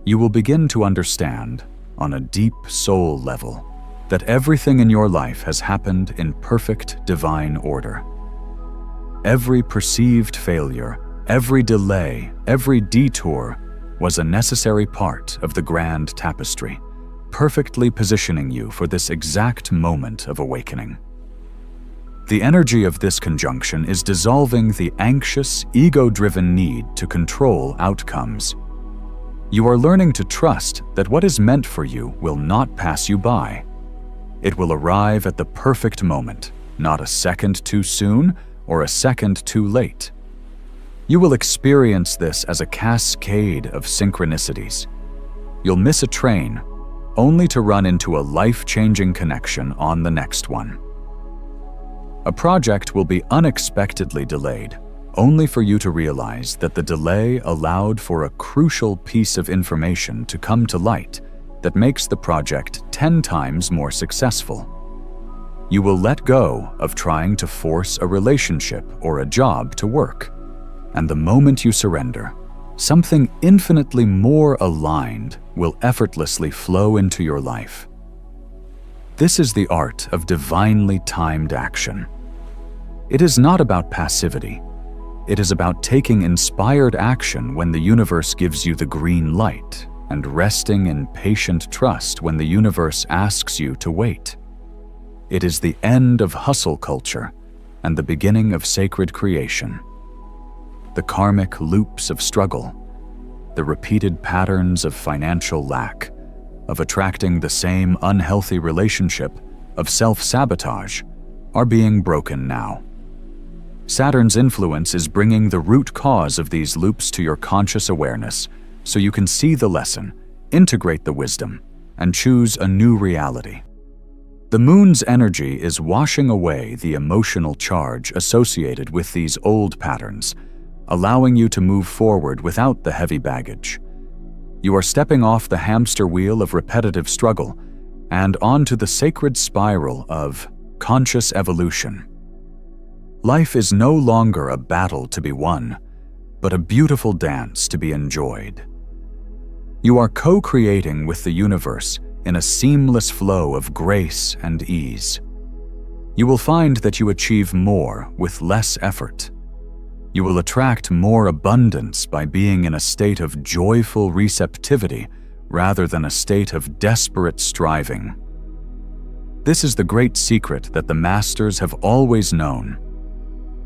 You will begin to understand, on a deep soul level, that everything in your life has happened in perfect divine order. Every perceived failure, every delay, every detour was a necessary part of the grand tapestry, perfectly positioning you for this exact moment of awakening. The energy of this conjunction is dissolving the anxious, ego-driven need to control outcomes. You are learning to trust that what is meant for you will not pass you by. It will arrive at the perfect moment, not a second too soon or a second too late. You will experience this as a cascade of synchronicities. You'll miss a train, only to run into a life-changing connection on the next one. A project will be unexpectedly delayed, only for you to realize that the delay allowed for a crucial piece of information to come to light that makes the project 10 times more successful. You will let go of trying to force a relationship or a job to work, and the moment you surrender, something infinitely more aligned will effortlessly flow into your life. This is the art of divinely timed action. It is not about passivity. It is about taking inspired action when the universe gives you the green light and resting in patient trust when the universe asks you to wait. It is the end of hustle culture and the beginning of sacred creation. The karmic loops of struggle, the repeated patterns of financial lack, of attracting the same unhealthy relationship, of self-sabotage, are being broken now. Saturn's influence is bringing the root cause of these loops to your conscious awareness so you can see the lesson, integrate the wisdom, and choose a new reality. The moon's energy is washing away the emotional charge associated with these old patterns, allowing you to move forward without the heavy baggage. You are stepping off the hamster wheel of repetitive struggle and onto the sacred spiral of conscious evolution. Life is no longer a battle to be won, but a beautiful dance to be enjoyed. You are co-creating with the universe in a seamless flow of grace and ease. You will find that you achieve more with less effort. You will attract more abundance by being in a state of joyful receptivity rather than a state of desperate striving. This is the great secret that the masters have always known.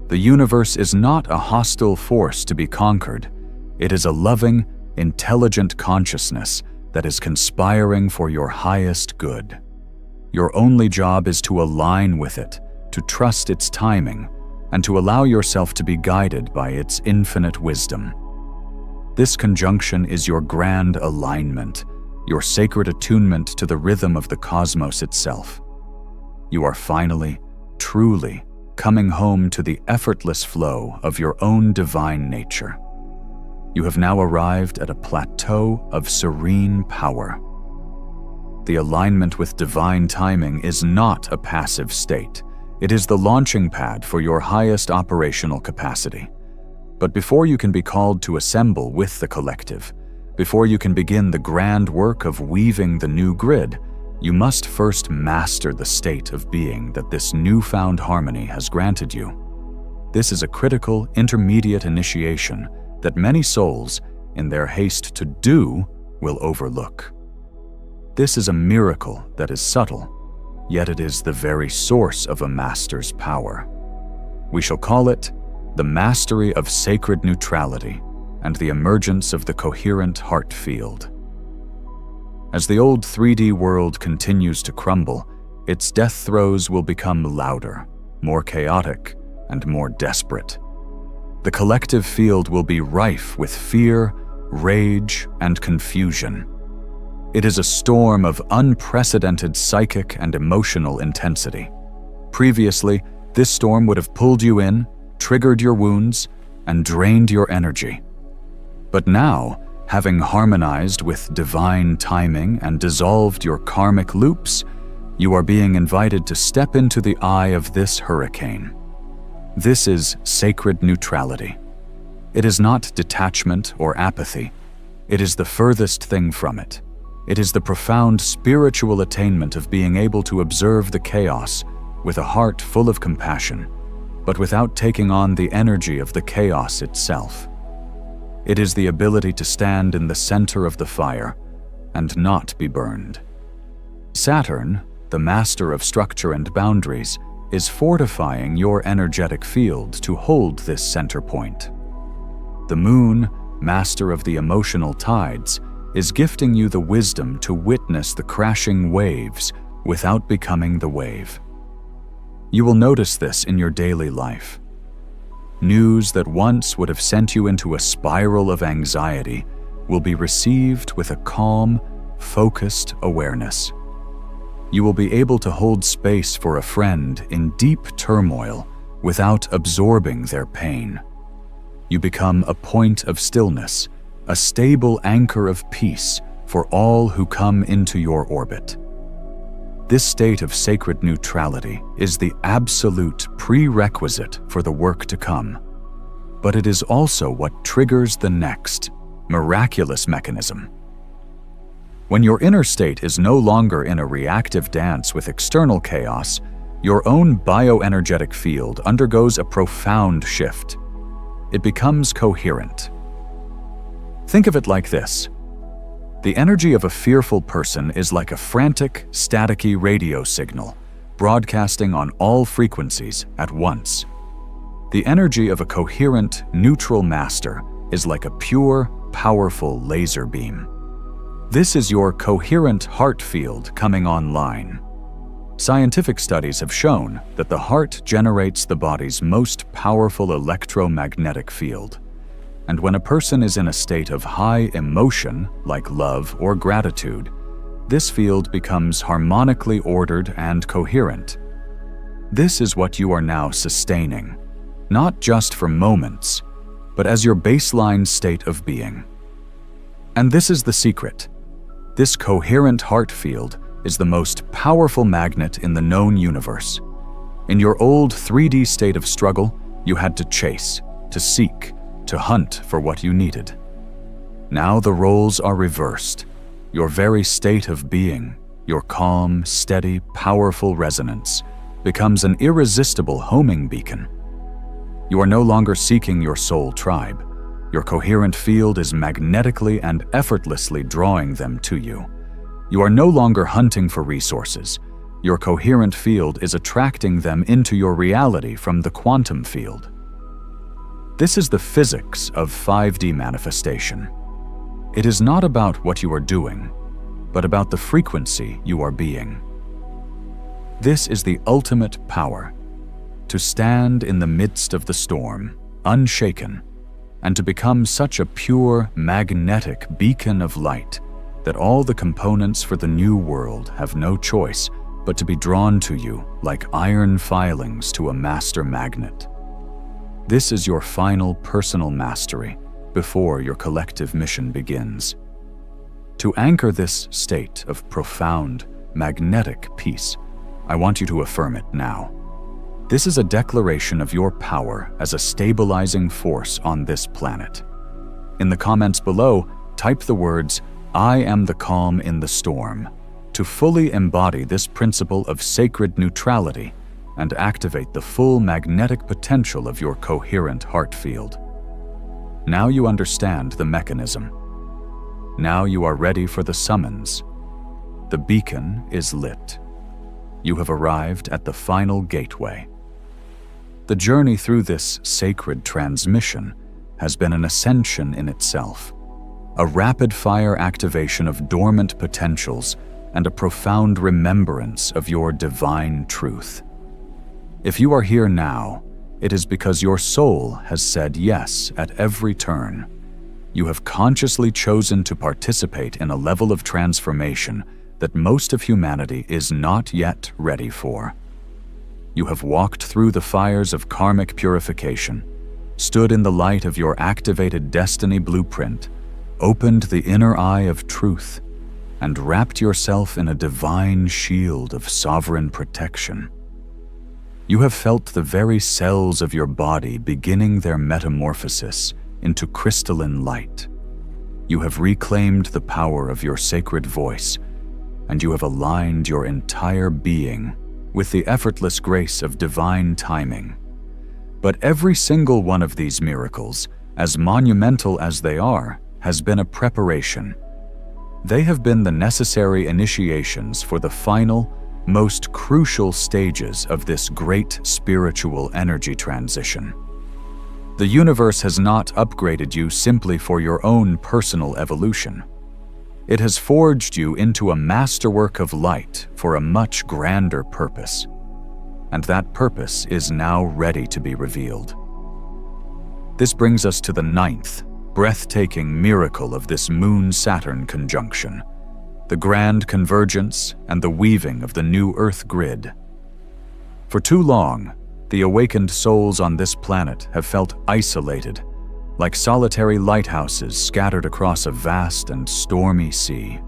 The universe is not a hostile force to be conquered. It is a loving, intelligent consciousness that is conspiring for your highest good. Your only job is to align with it, to trust its timing, and to allow yourself to be guided by its infinite wisdom. This conjunction is your grand alignment, your sacred attunement to the rhythm of the cosmos itself. You are finally, truly, coming home to the effortless flow of your own divine nature. You have now arrived at a plateau of serene power. The alignment with divine timing is not a passive state. It is the launching pad for your highest operational capacity. But before you can be called to assemble with the collective, before you can begin the grand work of weaving the new grid, you must first master the state of being that this newfound harmony has granted you. This is a critical, intermediate initiation that many souls, in their haste to do, will overlook. This is a miracle that is subtle, yet it is the very source of a master's power. We shall call it the mastery of sacred neutrality and the emergence of the coherent heart field. As the old 3D world continues to crumble, its death throes will become louder, more chaotic, and more desperate. The collective field will be rife with fear, rage, and confusion. It is a storm of unprecedented psychic and emotional intensity. Previously, this storm would have pulled you in, triggered your wounds, and drained your energy. But now, having harmonized with divine timing and dissolved your karmic loops, you are being invited to step into the eye of this hurricane. This is sacred neutrality. It is not detachment or apathy. It is the furthest thing from it. It is the profound spiritual attainment of being able to observe the chaos with a heart full of compassion, but without taking on the energy of the chaos itself. It is the ability to stand in the center of the fire and not be burned. Saturn, the master of structure and boundaries, is fortifying your energetic field to hold this center point. The moon, master of the emotional tides, is gifting you the wisdom to witness the crashing waves without becoming the wave. You will notice this in your daily life. News that once would have sent you into a spiral of anxiety will be received with a calm, focused awareness. You will be able to hold space for a friend in deep turmoil without absorbing their pain. You become a point of stillness, a stable anchor of peace for all who come into your orbit. This state of sacred neutrality is the absolute prerequisite for the work to come, but it is also what triggers the next, miraculous mechanism. When your inner state is no longer in a reactive dance with external chaos, your own bioenergetic field undergoes a profound shift. It becomes coherent. Think of it like this. The energy of a fearful person is like a frantic, staticky radio signal, broadcasting on all frequencies at once. The energy of a coherent, neutral master is like a pure, powerful laser beam. This is your coherent heart field coming online. Scientific studies have shown that the heart generates the body's most powerful electromagnetic field. And when a person is in a state of high emotion, like love or gratitude, this field becomes harmonically ordered and coherent. This is what you are now sustaining, not just for moments, but as your baseline state of being. And this is the secret. This coherent heart field is the most powerful magnet in the known universe. In your old 3D state of struggle, you had to chase, to seek, to hunt for what you needed. Now the roles are reversed. Your very state of being, your calm, steady, powerful resonance, becomes an irresistible homing beacon. You are no longer seeking your soul tribe. Your coherent field is magnetically and effortlessly drawing them to you. You are no longer hunting for resources. Your coherent field is attracting them into your reality from the quantum field. This is the physics of 5D manifestation. It is not about what you are doing, but about the frequency you are being. This is the ultimate power, to stand in the midst of the storm, unshaken, and to become such a pure, magnetic beacon of light that all the components for the new world have no choice but to be drawn to you like iron filings to a master magnet. This is your final personal mastery before your collective mission begins. To anchor this state of profound, magnetic peace, I want you to affirm it now. This is a declaration of your power as a stabilizing force on this planet. In the comments below, type the words, "I am the calm in the storm," to fully embody this principle of sacred neutrality and activate the full magnetic potential of your coherent heart field. Now you understand the mechanism. Now you are ready for the summons. The beacon is lit. You have arrived at the final gateway. The journey through this sacred transmission has been an ascension in itself, a rapid-fire activation of dormant potentials and a profound remembrance of your divine truth. If you are here now, it is because your soul has said yes at every turn. You have consciously chosen to participate in a level of transformation that most of humanity is not yet ready for. You have walked through the fires of karmic purification, stood in the light of your activated destiny blueprint, opened the inner eye of truth, and wrapped yourself in a divine shield of sovereign protection. You have felt the very cells of your body beginning their metamorphosis into crystalline light. You have reclaimed the power of your sacred voice, and you have aligned your entire being with the effortless grace of divine timing. But every single one of these miracles, as monumental as they are, has been a preparation. They have been the necessary initiations for the final, most crucial stages of this great spiritual energy transition. The universe has not upgraded you simply for your own personal evolution. It has forged you into a masterwork of light for a much grander purpose, and that purpose is now ready to be revealed. This brings us to the ninth, breathtaking miracle of this Moon-Saturn conjunction, the grand convergence and the weaving of the new Earth grid. For too long, the awakened souls on this planet have felt isolated, like solitary lighthouses scattered across a vast and stormy sea.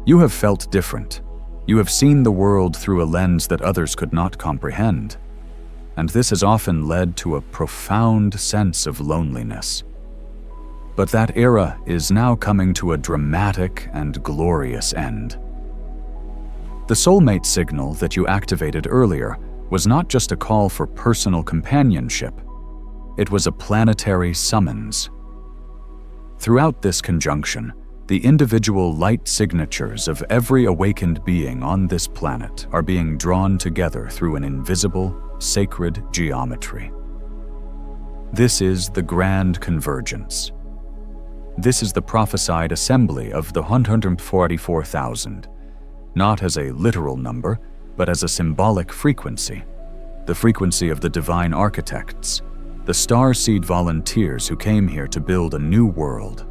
You have felt different. You have seen the world through a lens that others could not comprehend, and this has often led to a profound sense of loneliness. But that era is now coming to a dramatic and glorious end. The soulmate signal that you activated earlier was not just a call for personal companionship. It was a planetary summons. Throughout this conjunction, the individual light signatures of every awakened being on this planet are being drawn together through an invisible, sacred geometry. This is the grand convergence. This is the prophesied assembly of the 144,000, not as a literal number, but as a symbolic frequency, the frequency of the divine architects, the starseed volunteers who came here to build a new world.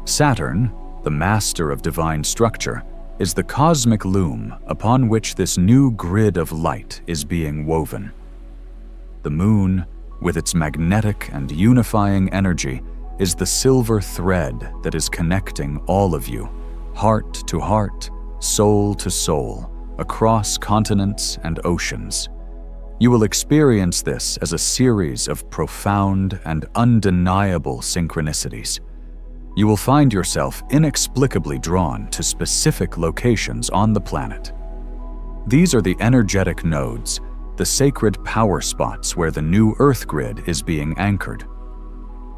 Saturn, the master of divine structure, is the cosmic loom upon which this new grid of light is being woven. The moon, with its magnetic and unifying energy, is the silver thread that is connecting all of you, heart to heart, soul to soul, across continents and oceans. You will experience this as a series of profound and undeniable synchronicities. You will find yourself inexplicably drawn to specific locations on the planet. These are the energetic nodes, the sacred power spots where the new Earth grid is being anchored.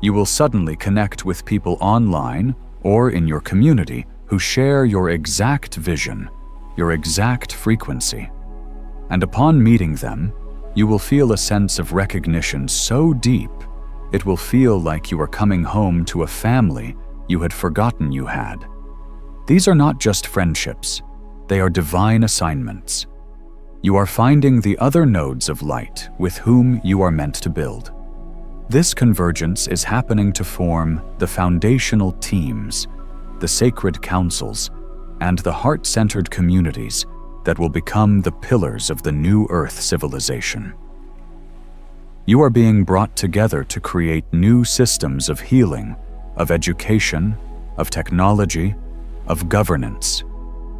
You will suddenly connect with people online or in your community who share your exact vision, your exact frequency. And upon meeting them, you will feel a sense of recognition so deep, it will feel like you are coming home to a family you had forgotten you had. These are not just friendships, they are divine assignments. You are finding the other nodes of light with whom you are meant to build. This convergence is happening to form the foundational teams, the sacred councils, and the heart-centered communities that will become the pillars of the new Earth civilization. You are being brought together to create new systems of healing, of education, of technology, of governance.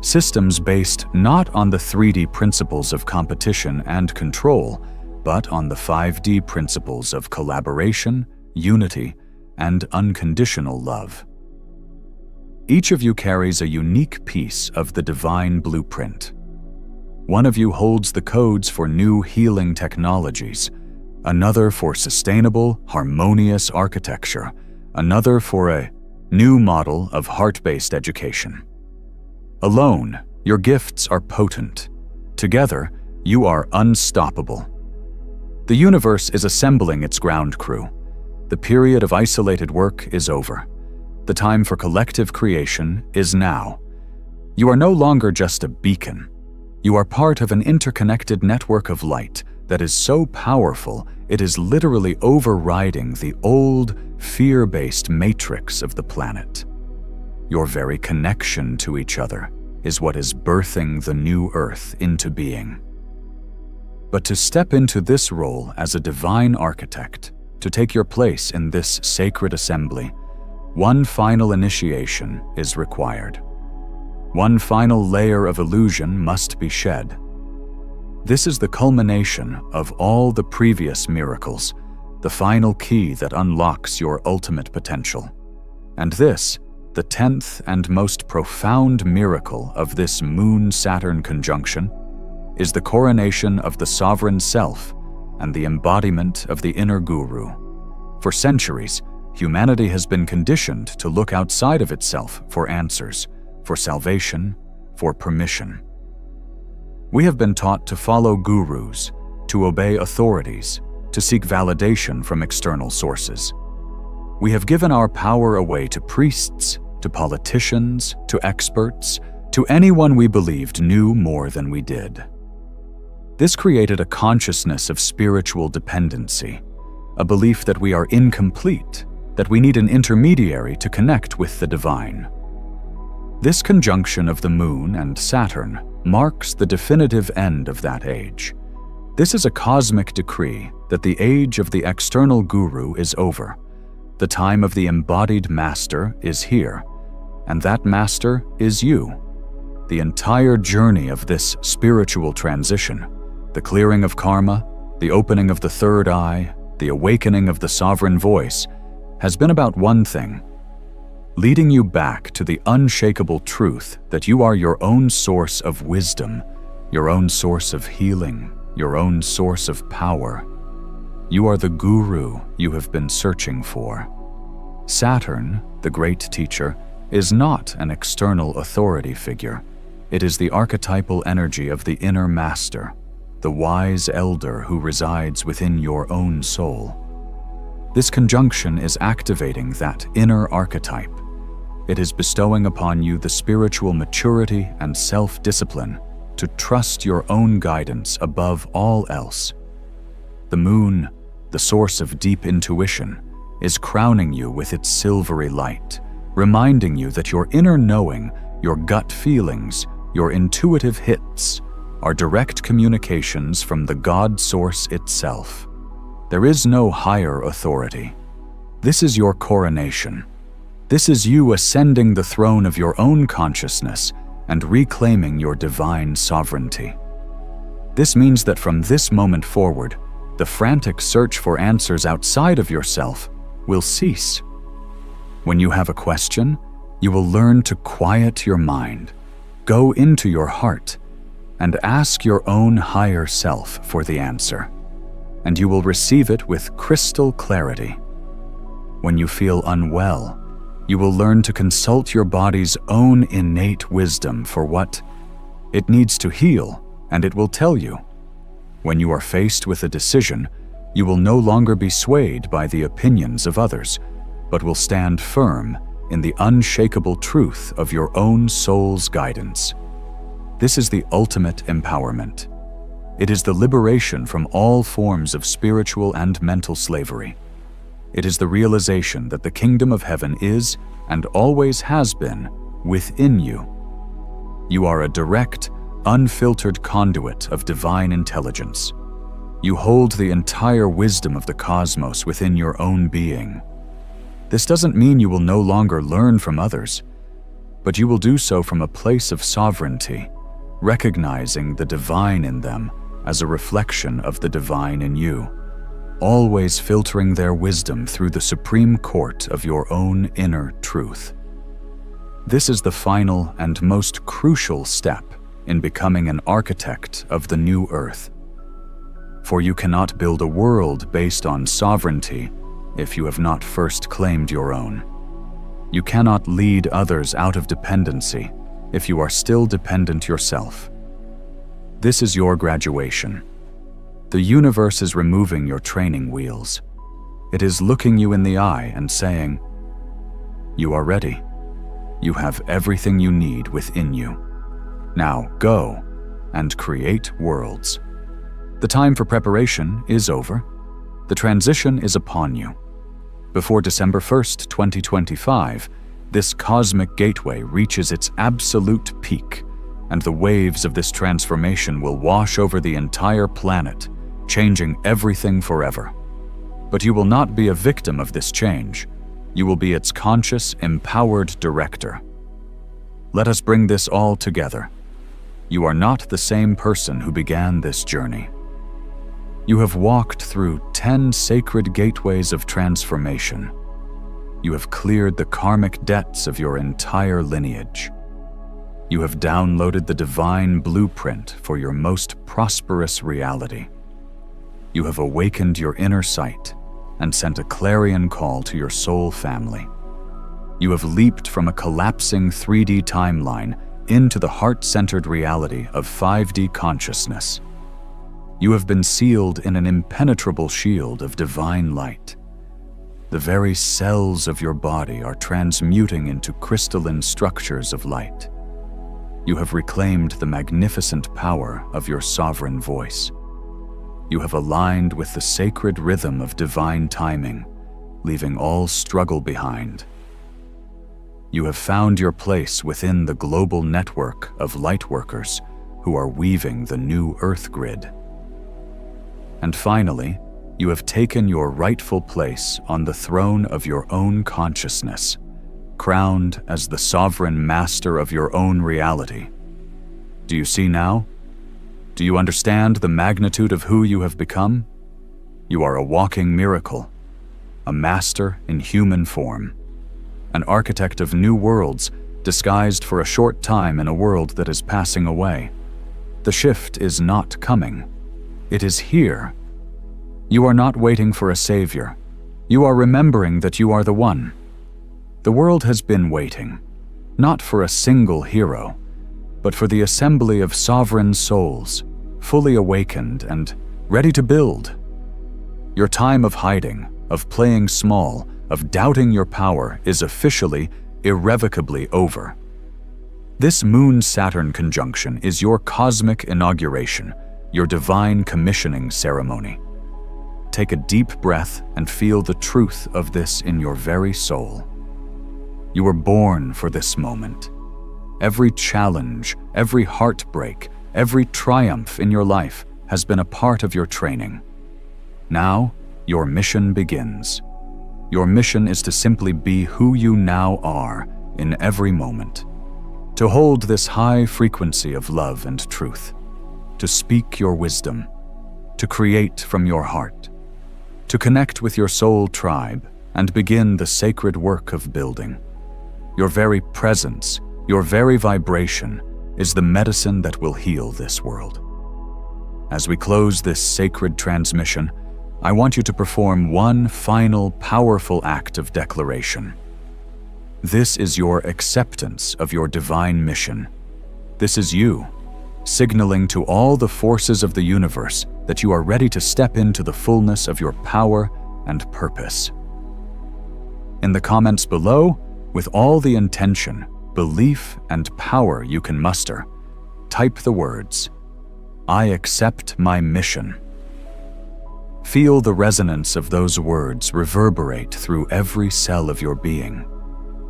Systems based not on the 3D principles of competition and control, but on the 5D principles of collaboration, unity, and unconditional love. Each of you carries a unique piece of the divine blueprint. One of you holds the codes for new healing technologies, another for sustainable, harmonious architecture, another for a new model of heart-based education. Alone, your gifts are potent. Together, you are unstoppable. The universe is assembling its ground crew. The period of isolated work is over. The time for collective creation is now. You are no longer just a beacon. You are part of an interconnected network of light that is so powerful it is literally overriding the old, fear-based matrix of the planet. Your very connection to each other is what is birthing the new Earth into being. But to step into this role as a divine architect, to take your place in this sacred assembly, one final initiation is required. One final layer of illusion must be shed. This is the culmination of all the previous miracles, the final key that unlocks your ultimate potential. And this, the 10th and most profound miracle of this Moon-Saturn conjunction, is the coronation of the sovereign self and the embodiment of the inner guru. For centuries, humanity has been conditioned to look outside of itself for answers, for salvation, for permission. We have been taught to follow gurus, to obey authorities, to seek validation from external sources. We have given our power away to priests, to politicians, to experts, to anyone we believed knew more than we did. This created a consciousness of spiritual dependency, a belief that we are incomplete, that we need an intermediary to connect with the divine. This conjunction of the Moon and Saturn marks the definitive end of that age. This is a cosmic decree that the age of the external guru is over. The time of the embodied master is here, and that master is you. The entire journey of this spiritual transition, the clearing of karma, the opening of the third eye, the awakening of the sovereign voice, has been about one thing: leading you back to the unshakable truth that you are your own source of wisdom, your own source of healing, your own source of power. You are the guru you have been searching for. Saturn, the great teacher, is not an external authority figure. It is the archetypal energy of the inner master, the wise elder who resides within your own soul. This conjunction is activating that inner archetype. It is bestowing upon you the spiritual maturity and self-discipline to trust your own guidance above all else. The moon, the source of deep intuition, is crowning you with its silvery light, reminding you that your inner knowing, your gut feelings, your intuitive hits are direct communications from the God source itself. There is no higher authority. This is your coronation. This is you ascending the throne of your own consciousness and reclaiming your divine sovereignty. This means that from this moment forward, the frantic search for answers outside of yourself will cease. When you have a question, you will learn to quiet your mind, go into your heart, and ask your own higher self for the answer, and you will receive it with crystal clarity. When you feel unwell, you will learn to consult your body's own innate wisdom for what it needs to heal, and it will tell you. When you are faced with a decision, you will no longer be swayed by the opinions of others, but will stand firm in the unshakable truth of your own soul's guidance. This is the ultimate empowerment. It is the liberation from all forms of spiritual and mental slavery. It is the realization that the kingdom of heaven is, and always has been, within you. You are a direct, unfiltered conduit of divine intelligence. You hold the entire wisdom of the cosmos within your own being. This doesn't mean you will no longer learn from others, but you will do so from a place of sovereignty, recognizing the divine in them as a reflection of the divine in you, always filtering their wisdom through the supreme court of your own inner truth. This is the final and most crucial step in becoming an architect of the new earth. For you cannot build a world based on sovereignty if you have not first claimed your own. You cannot lead others out of dependency if you are still dependent yourself. This is your graduation. The universe is removing your training wheels. It is looking you in the eye and saying, "You are ready. You have everything you need within you. Now go and create worlds." The time for preparation is over. The transition is upon you. Before December 1st, 2025, this cosmic gateway reaches its absolute peak, and the waves of this transformation will wash over the entire planet, changing everything forever. But you will not be a victim of this change. You will be its conscious, empowered director. Let us bring this all together. You are not the same person who began this journey. You have walked through 10 sacred gateways of transformation. You have cleared the karmic debts of your entire lineage. You have downloaded the divine blueprint for your most prosperous reality. You have awakened your inner sight and sent a clarion call to your soul family. You have leaped from a collapsing 3D timeline into the heart-centered reality of 5D consciousness. You have been sealed in an impenetrable shield of divine light. The very cells of your body are transmuting into crystalline structures of light. You have reclaimed the magnificent power of your sovereign voice. You have aligned with the sacred rhythm of divine timing, leaving all struggle behind. You have found your place within the global network of lightworkers who are weaving the new Earth grid. And finally, you have taken your rightful place on the throne of your own consciousness, crowned as the sovereign master of your own reality. Do you see now? Do you understand the magnitude of who you have become? You are a walking miracle, a master in human form, an architect of new worlds disguised for a short time in a world that is passing away. The shift is not coming. It is here. You are not waiting for a savior. You are remembering that you are the one. The world has been waiting, not for a single hero, but for the assembly of sovereign souls, fully awakened and ready to build. Your time of hiding, of playing small, of doubting your power is officially, irrevocably over. This Moon-Saturn conjunction is your cosmic inauguration, your divine commissioning ceremony. Take a deep breath and feel the truth of this in your very soul. You were born for this moment. Every challenge, every heartbreak, every triumph in your life has been a part of your training. Now, your mission begins. Your mission is to simply be who you now are in every moment, to hold this high frequency of love and truth, to speak your wisdom, to create from your heart, to connect with your soul tribe and begin the sacred work of building. Your very presence, your very vibration is the medicine that will heal this world. As we close this sacred transmission, I want you to perform one final powerful act of declaration. This is your acceptance of your divine mission. This is you, signaling to all the forces of the universe that you are ready to step into the fullness of your power and purpose. In the comments below, with all the intention, belief, and power you can muster, type the words, "I accept my mission." Feel the resonance of those words reverberate through every cell of your being.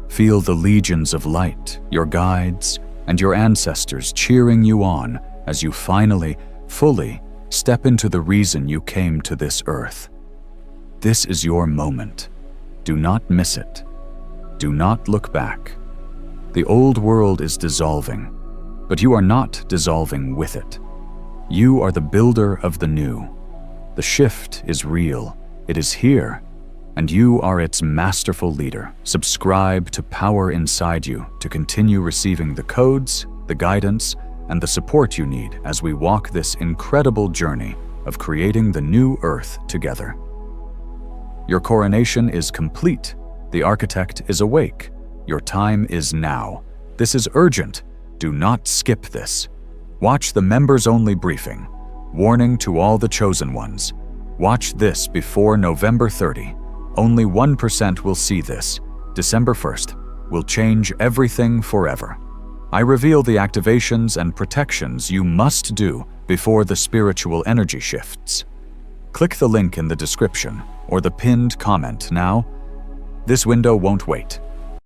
Feel the legions of light, your guides, and your ancestors cheering you on as you finally, fully step into the reason you came to this earth. This is your moment. Do not miss it. Do not look back. The old world is dissolving, but you are not dissolving with it. You are the builder of the new. The shift is real. It is here, and you are its masterful leader. Subscribe to power inside you to continue receiving the codes, the guidance, and the support you need as we walk this incredible journey of creating the new earth together. Your coronation is complete. The architect is awake. Your time is now. This is urgent. Do not skip this. Watch the members-only briefing. Warning to all the chosen ones. Watch this before November 30. Only 1% will see this. December 1st will change everything forever. I reveal the activations and protections you must do before the spiritual energy shifts. Click the link in the description or the pinned comment now. This window won't wait.